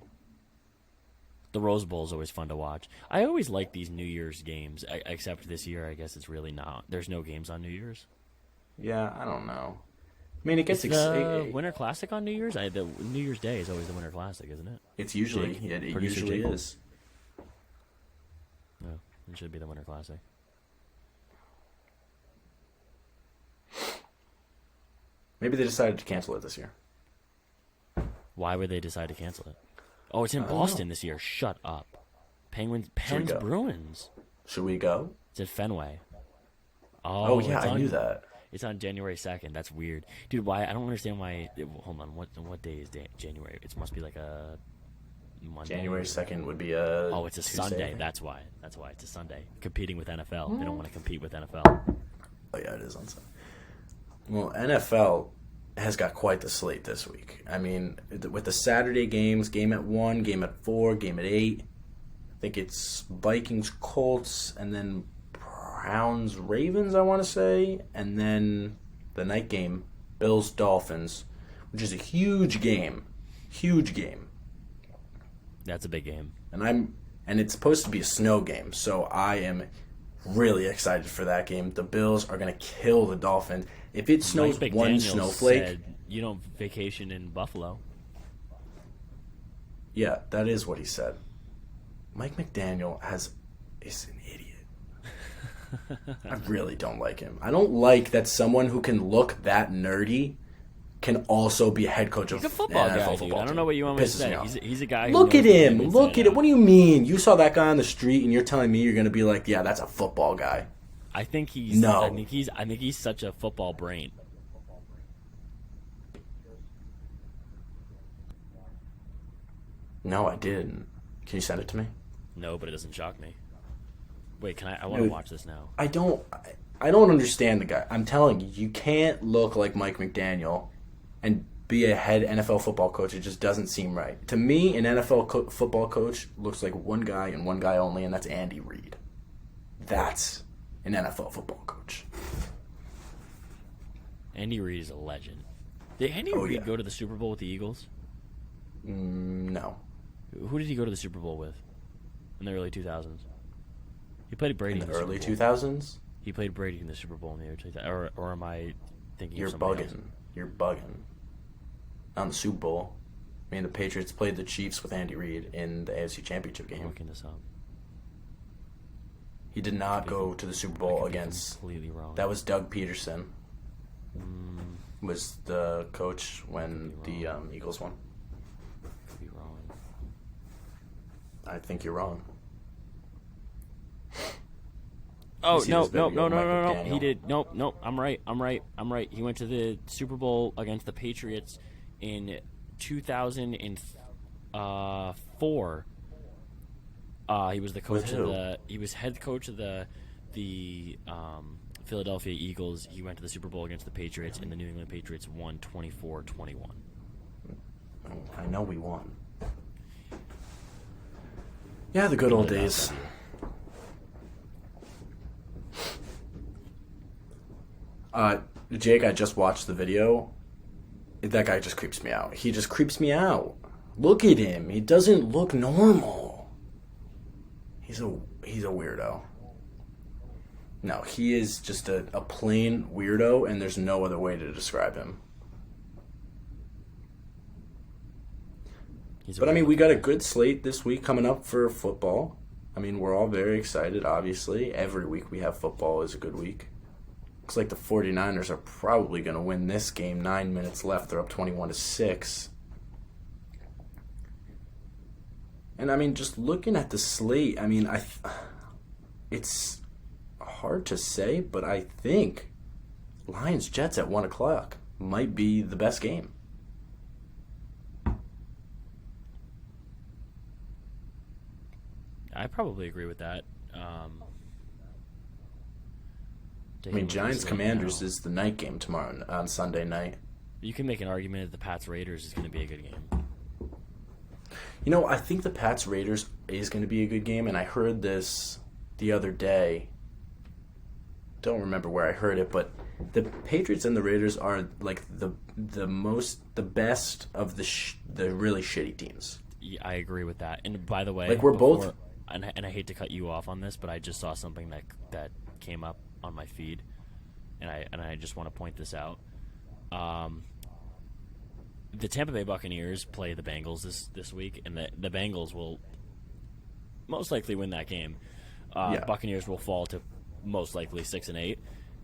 The Rose Bowl is always fun to watch. I always like these New Year's games, except this year, I guess it's really not. There's no games on New Year's. Yeah, I don't know. I mean, it gets the Winter Classic on New Year's. The New Year's Day is always the Winter Classic, isn't it? It's usually it usually is. No, it should be the Winter Classic. Maybe they decided to cancel it this year. Why would they decide to cancel it? Oh, it's in Boston this year. Shut up. Pens Bruins. Should we go? It's at Fenway. Oh yeah, I knew that. It's on January 2nd. That's weird. Dude, why? I don't understand why. Hold on. What day is January? It must be like a Monday. January 2nd would be a it's a Tuesday, Sunday. That's why. It's a Sunday. Competing with NFL. They don't want to compete with NFL. Oh, yeah, it is on Sunday. Well, NFL has got quite the slate this week. I mean, with the Saturday games, game at 1, game at 4, game at 8. I think it's Vikings, Colts, and then Browns, Ravens, I want to say. And then the night game, Bills, Dolphins, which is a huge game. Huge game. That's a big game. And it's supposed to be a snow game, so I am really excited for that game. The Bills are going to kill the Dolphins. If it snows one snowflake... said you don't vacation in Buffalo. Yeah, that is what he said. Mike McDaniel is an idiot. I really don't like him. I don't like that someone who can look that nerdy can also be a head coach of He's a football an NFL guy, football dude. I don't team. know what you want me to Pisses say. me off. He's a guy who Look knows at the game him. inside Look at it. out. What do you mean? You saw that guy on the street and you're telling me you're going to be like, yeah, that's a football guy. I think he's. No. I think he's such a football brain. No, I didn't. Can you send it to me? No, but it doesn't shock me. Wait, can I want to watch this now. I don't understand the guy. I'm telling you, you can't look like Mike McDaniel and be a head NFL football coach. It just doesn't seem right. To me, an NFL football coach looks like one guy and one guy only, and that's Andy Reid. That's an NFL football coach. Andy Reid is a legend. Did Andy Reid go to the Super Bowl with the Eagles? No. Who did he go to the Super Bowl with in the early 2000s? He played Brady In the Super early Bowl. 2000s? He played Brady in the Super Bowl in the early 2000s. Or am I thinking You're of somebody bugging. else? You're bugging. On the Super Bowl. I mean, the Patriots played the Chiefs with Andy Reid in the AFC Championship I'm game. looking this up. He did not go to the Super Bowl could be against... completely wrong. That was Doug Peterson. Was the coach when the Eagles won. Could be wrong. I think you're wrong. Oh, You see no. this video of Mike McDaniel? He did. Nope. I'm right. He went to the Super Bowl against the Patriots in 2004. He was the coach With of who? he was head coach of the Philadelphia Eagles. He went to the Super Bowl against the Patriots, and the New England Patriots won 24-21. I know we won. Yeah, the good old days. Jake, I just watched the video. That guy just creeps me out. He just creeps me out. Look at him. He doesn't look normal. He's a weirdo. No, he is just a plain weirdo, and there's no other way to describe him. But I mean, we got a good slate this week coming up for football. I mean, we're all very excited, obviously. Every week we have football is a good week. Looks like the 49ers are probably going to win this game. 9 minutes left. They're up 21-6. And I mean, just looking at the slate, I mean, it's hard to say, but I think Lions-Jets at 1 o'clock might be the best game. I probably agree with that. I mean, Giants-Commanders is the night game tomorrow on Sunday night. You can make an argument that the Pats-Raiders is going to be a good game. You know, I think the Pats-Raiders is going to be a good game, and I heard this the other day. Don't remember where I heard it, but the Patriots and the Raiders are like the best of the really shitty teams. Yeah, I agree with that. And by the way, Like, we're both... And I hate to cut you off on this, but I just saw something that came up on my feed, and I just want to point this out. The Tampa Bay Buccaneers play the Bengals this week, and the Bengals will most likely win that game. Buccaneers will fall to most likely 6-8,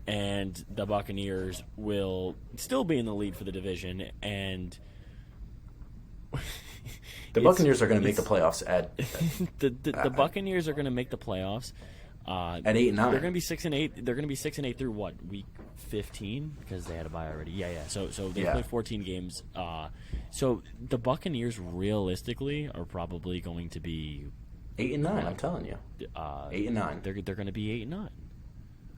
and the Buccaneers will still be in the lead for the division. And the Buccaneers are going to make the playoffs at the Buccaneers are going to make the playoffs at 8-9. They're going to be 6-8. They're going to be 6-8 through what, week 15, because they had a bye already. Yeah. So they played 14 games. So the Buccaneers realistically are probably going to be 8-9. I'm telling you, 8-9. They're going to be 8-9.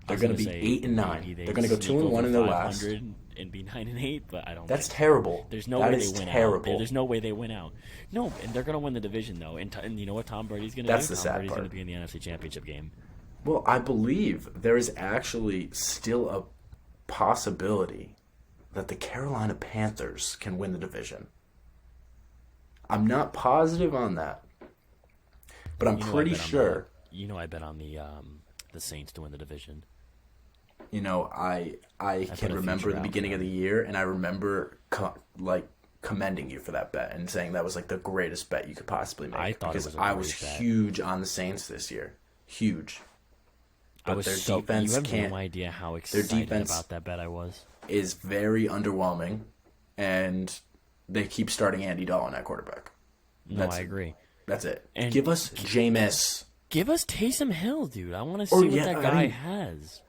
They're going to be 8-9. They're going to go 2-1 in their last and be 9-8. But I don't. That's terrible. There's no that way is they win terrible. out. There's no way they win out. No, and they're going to win the division though. And you know what Tom Brady's going to do? That's the sad Brady's part. going to be in the NFC Championship game. Well, I believe there is actually still a possibility that the Carolina Panthers can win the division. I'm not positive on that, but I'm pretty sure. I bet on the Saints to win the division. You know, I can remember the beginning of the year, and I remember commending you for that bet and saying that was like the greatest bet you could possibly make. I thought because it was a I great was bet. huge on the Saints this year, huge. but their defense You have can't. no idea how Their excited defense about that bet I was. is very underwhelming, and they keep starting Andy Dalton at quarterback. No, I agree. That's it. And give us Jameis. Give us Taysom Hill, dude. I want to see what that guy has.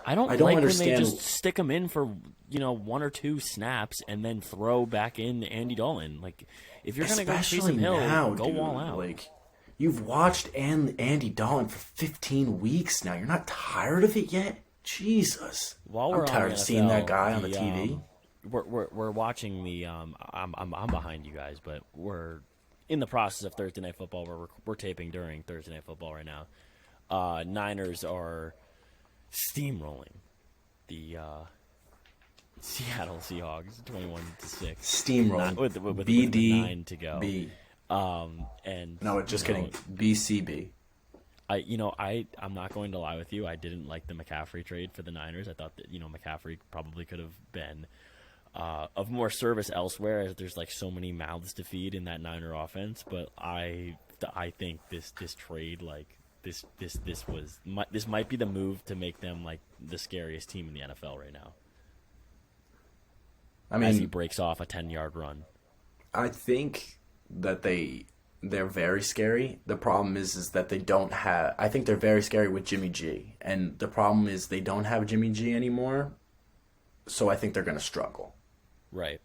I don't like understand when they just stick him in for 1 or 2 snaps and then throw back in Andy Dalton. Like, if you're going to go Taysom Hill, now, go dude, all out. Like, you've watched Andy Dalton for 15 weeks now. You're not tired of it yet? Jesus. While we're I'm tired of seeing that guy on the TV. We're watching the I'm behind you guys, but we're in the process of Thursday Night Football. We're taping during Thursday Night Football right now. Niners are steamrolling the Seattle Seahawks 21-6. Steamrolling. With 9 to go. B. And no, just kidding. BCB. I'm not going to lie with you. I didn't like the McCaffrey trade for the Niners. I thought that McCaffrey probably could have been of more service elsewhere, as there's like so many mouths to feed in that Niner offense. But I think this trade, like this might be the move to make them like the scariest team in the NFL right now. I mean, as he breaks off a 10-yard run. I think that they're very scary. The problem is that they don't have. I think they're very scary with Jimmy G, and the problem is they don't have Jimmy G anymore. So I think they're going to struggle. Right.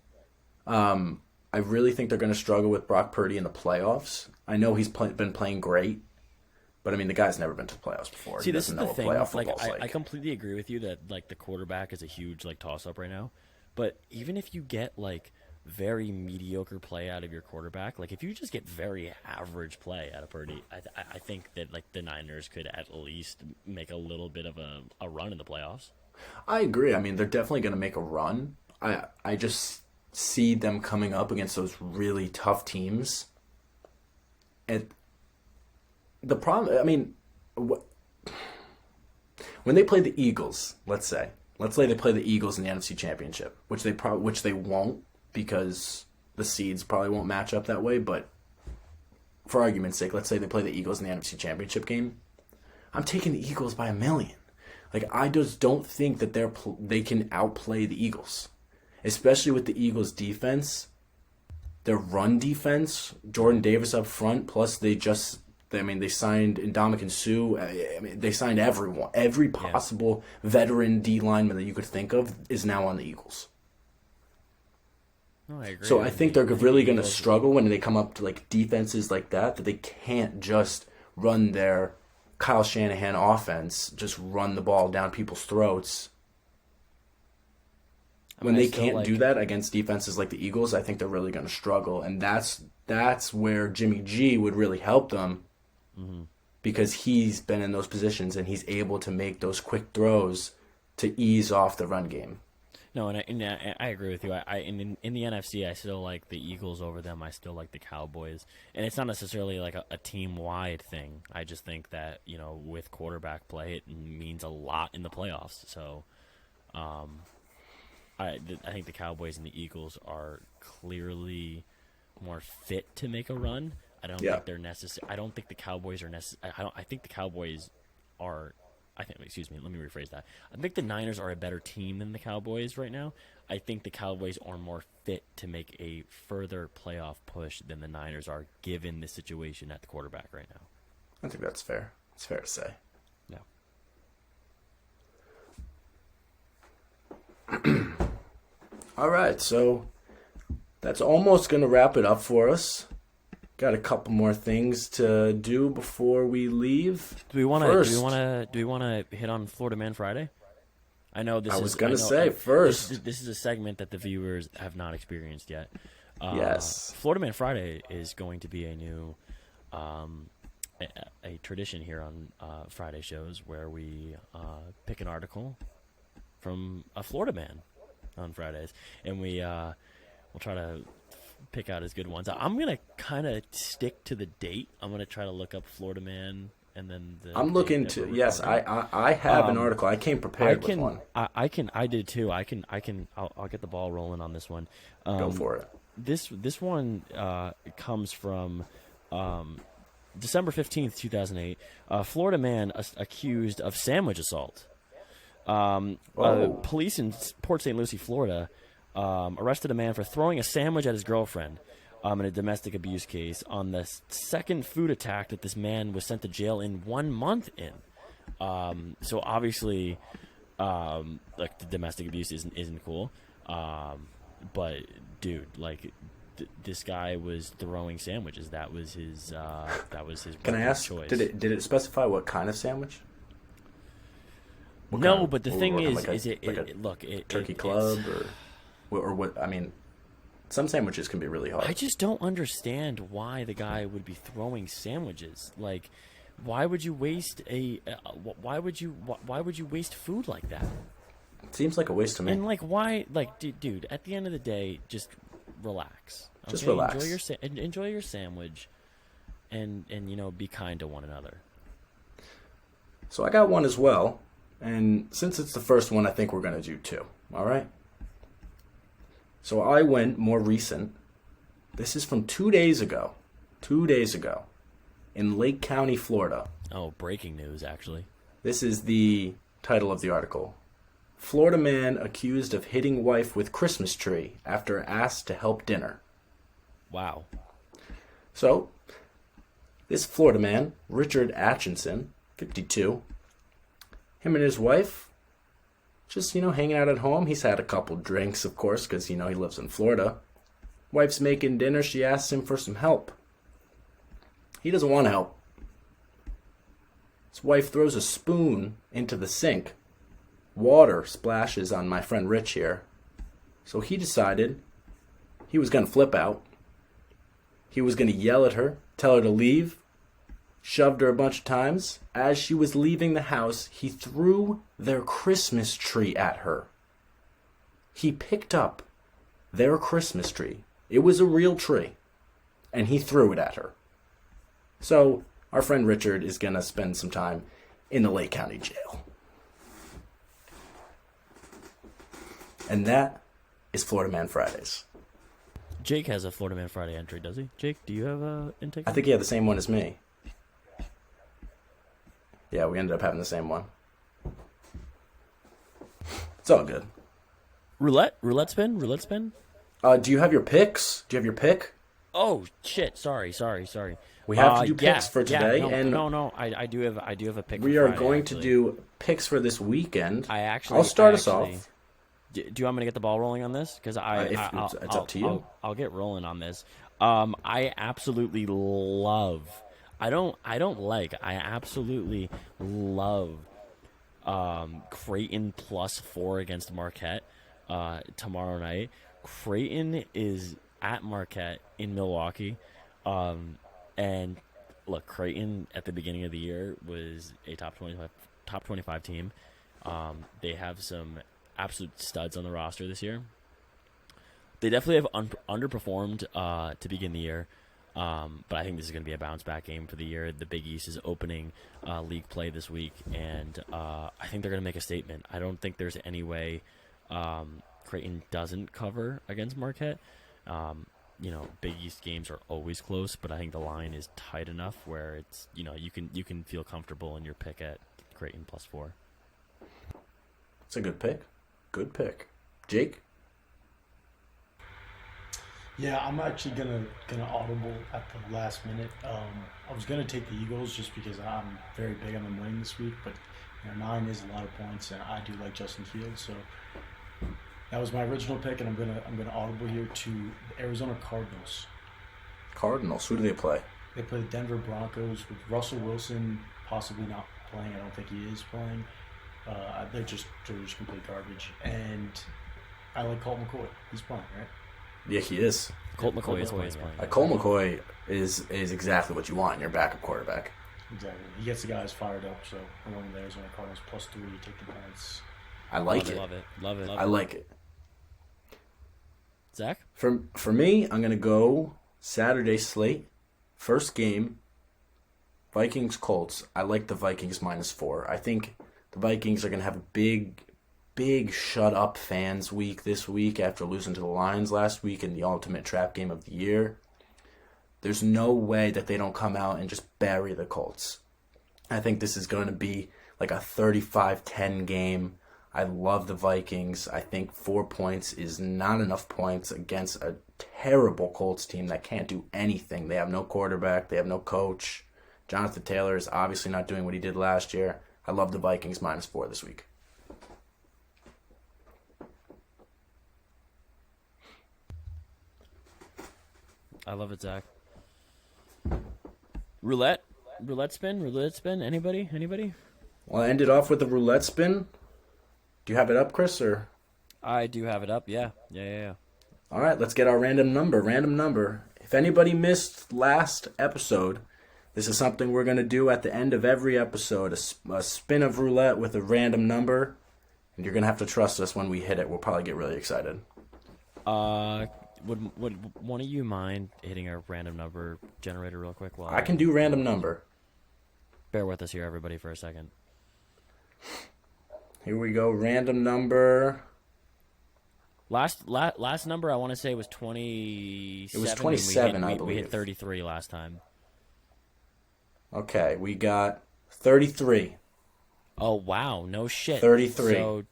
I really think they're going to struggle with Brock Purdy in the playoffs. I know he's been playing great, but I mean the guy's never been to the playoffs before. See, this is the thing. Like, I completely agree with you that like the quarterback is a huge like toss up right now. But even if you get like very mediocre play out of your quarterback, like if you just get very average play out of Purdy, I think that like the Niners could at least make a little bit of a run in the playoffs. I agree. I mean, they're definitely going to make a run. I just see them coming up against those really tough teams. And the problem, I mean, when they play the Eagles, let's say they play the Eagles in the NFC Championship, which they won't, because the seeds probably won't match up that way. But for argument's sake, let's say they play the Eagles in the NFC Championship game. I'm taking the Eagles by 1,000,000. Like, I just don't think that they can outplay the Eagles, especially with the Eagles' defense, their run defense, Jordan Davis up front. Plus, they signed Ndamukong Suh. I mean, they signed everyone. Every possible veteran D lineman that you could think of is now on the Eagles. No, I agree. So I think they're really going to struggle when they come up to like defenses like that they can't just run their Kyle Shanahan offense, just run the ball down people's throats. When they can't do that against defenses like the Eagles, I think they're really going to struggle, and that's where Jimmy G would really help them, because he's been in those positions and he's able to make those quick throws to ease off the run game. No, and I agree with you. In the NFC, I still like the Eagles over them. I still like the Cowboys, and it's not necessarily like a team-wide thing. I just think that with quarterback play, it means a lot in the playoffs. So, I think the Cowboys and the Eagles are clearly more fit to make a run. I don't think they're necessary. I don't think the Cowboys are necessary. I think the Cowboys are. Excuse me, let me rephrase that. I think the Niners are a better team than the Cowboys right now. I think the Cowboys are more fit to make a further playoff push than the Niners are, given the situation at the quarterback right now. I think that's fair. It's fair to say. Yeah. All right, so that's almost going to wrap it up for us. Got a couple more things to do before we leave. Do we want to hit on Florida Man Friday? I know this. This is a segment that the viewers have not experienced yet. Yes. Florida Man Friday is going to be a new a tradition here on Friday shows, where we pick an article from a Florida man on Fridays, and we'll try to pick out his good ones. I'm gonna kind of stick to the date. I'm gonna try to look up Florida Man, and then I'm looking to. Yes, I have an article. I came prepared with one. I did too. I'll get the ball rolling on this one. Go for it. This one comes from December 15th, 2008, a Florida man accused of sandwich assault. Police in Port St. Lucie, Florida, arrested a man for throwing a sandwich at his girlfriend in a domestic abuse case on the second food attack that this man was sent to jail in 1 month in. So obviously, like, the domestic abuse isn't cool. But dude, like, this guy was throwing sandwiches. That was his. Can I ask? Choice. Did it specify what kind of sandwich? No, but the thing is, turkey club or what? I mean, some sandwiches can be really hard. I just don't understand why the guy would be throwing sandwiches. Like, why would you waste why would you waste food like that? It seems like a waste to me. And like, why? Like, dude, at the end of the day, just relax. Okay? Just relax. Enjoy your sandwich, and be kind to one another. So I got one as well, and since it's the first one, I think we're gonna do two. All right. So I went more recent. This is from 2 days ago. 2 days ago, in Lake County, Florida. Oh, breaking news, actually. This is the title of the article. Florida man accused of hitting wife with Christmas tree after asked to help dinner. Wow. So, this Florida man, Richard Atchison, 52, him and his wife, just, hanging out at home. He's had a couple drinks, of course, because, he lives in Florida. Wife's making dinner. She asks him for some help. He doesn't want help. His wife throws a spoon into the sink. Water splashes on my friend Rich here. So he decided he was going to flip out. He was going to yell at her, tell her to leave, shoved her a bunch of times. As she was leaving the house, he threw their Christmas tree at her. He picked up their Christmas tree. It was a real tree. And he threw it at her. So our friend Richard is going to spend some time in the Lake County jail. And that is Florida Man Fridays. Jake has a Florida Man Friday entry, does he? Jake, do you have a intake? I think he had the same one as me. Yeah, we ended up having the same one. It's all good. Roulette spin. Do you have your picks? Do you have your pick? Oh shit! Sorry. We have to do picks for today, no. I do have a pick. We are going to do picks for this weekend. I'll start us off. Do you want me to get the ball rolling on this? Because it's up to you. I'll get rolling on this. I absolutely love. I absolutely love Creighton +4 against Marquette tomorrow night. Creighton is at Marquette in Milwaukee. And look, Creighton at the beginning of the year was a top 25 team. They have some absolute studs on the roster this year. They definitely have underperformed to begin the year, but I think this is going to be a bounce back game for the year. The Big East is opening league play this week, and I think they're going to make a statement. I don't think there's any way Creighton doesn't cover against Marquette. Big East games are always close, but I think the line is tight enough where it's you can feel comfortable in your pick at Creighton +4. It's a good pick. Good pick. Jake? Yeah, I'm actually gonna audible at the last minute. I was gonna take the Eagles just because I'm very big on them winning this week, but 9 is a lot of points, and I do like Justin Fields, so that was my original pick, and I'm gonna audible here to the Arizona Cardinals. Cardinals. Who do they play? They play the Denver Broncos with Russell Wilson possibly not playing. I don't think he is playing. They're just complete garbage, and I like Colt McCoy. He's playing, right? Yeah, he is. Colt McCoy is playing. Colt McCoy is exactly what you want in your backup quarterback. Exactly. He gets the guys fired up, so I'm going with the Arizona Cardinals +3. Take the points. I like it. Love it. I like it. Zach? For me, I'm going to go Saturday slate. First game, Vikings-Colts. I like the Vikings -4. I think the Vikings are going to have a big shut-up fans week this week after losing to the Lions last week in the ultimate trap game of the year. There's no way that they don't come out and just bury the Colts. I think this is going to be like a 35-10 game. I love the Vikings. I think 4 points is not enough points against a terrible Colts team that can't do anything. They have no quarterback. They have no coach. Jonathan Taylor is obviously not doing what he did last year. I love the Vikings -4 this week. I love it, Zach. Roulette spin. Anybody? Well, I ended off with a roulette spin. Do you have it up, Chris? Or I do have it up. Yeah. all right, let's get our random number. If anybody missed last episode, this is something we're going to do at the end of every episode, a spin of roulette with a random number, and you're going to have to trust us when we hit it. We'll probably get really excited. Would one of you mind hitting a random number generator real quick? I can do random number. Bear with us here, everybody, for a second. Here we go, random number. Last number I want to say was 27. It was 27, I believe. We hit 33 last time. Okay, we got 33. Oh wow, no shit. 33.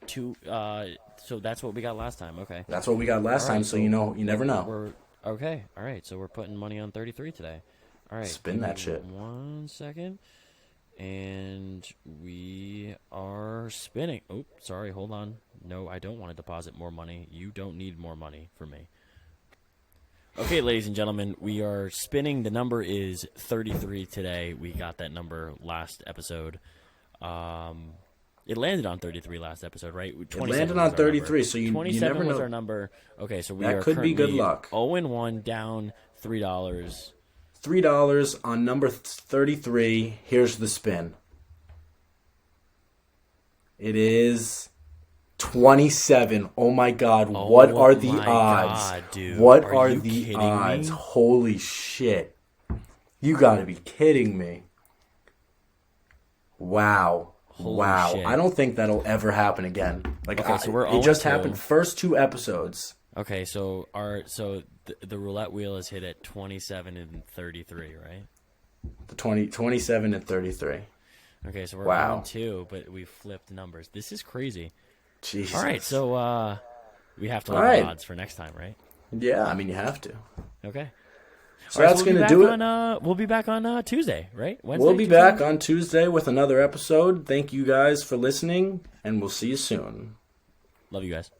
So that's what we got last time. Okay. That's what we got last time, so you never know. Okay. All right. So we're putting money on 33 today. All right. Spin that shit. 1 second. And we are spinning. Oh, sorry. Hold on. No, I don't want to deposit more money. You don't need more money from me. Okay, ladies and gentlemen, we are spinning. The number is 33 today. We got that number last episode. It landed on 33 last episode, right? It landed on 33, so you never know. 27 was our number. Okay, so we that are could be good luck. 0-1, down $3. $3 on number 33. Here's the spin. It is 27. Oh my God! What are the odds? God, dude. What are are you the kidding odds? me? Holy shit! You got to be kidding me! Wow. Holy shit. I don't think that'll ever happen again. Okay, so we're it just 0-2. happened first 2 episodes. Okay, so the roulette wheel is hit at 27 and 33, right? The 27 and 33. Okay, so we're Wow. on 2, but we flipped numbers. This is crazy. Jesus. All right, so we have to All learn right. the odds for next time, right? Yeah, I mean you have to. Okay. So that's going to do it. We'll be back on Tuesday, right? Wednesday, We'll be Tuesday? back on Tuesday with another episode. Thank you guys for listening, and we'll see you soon. Love you guys.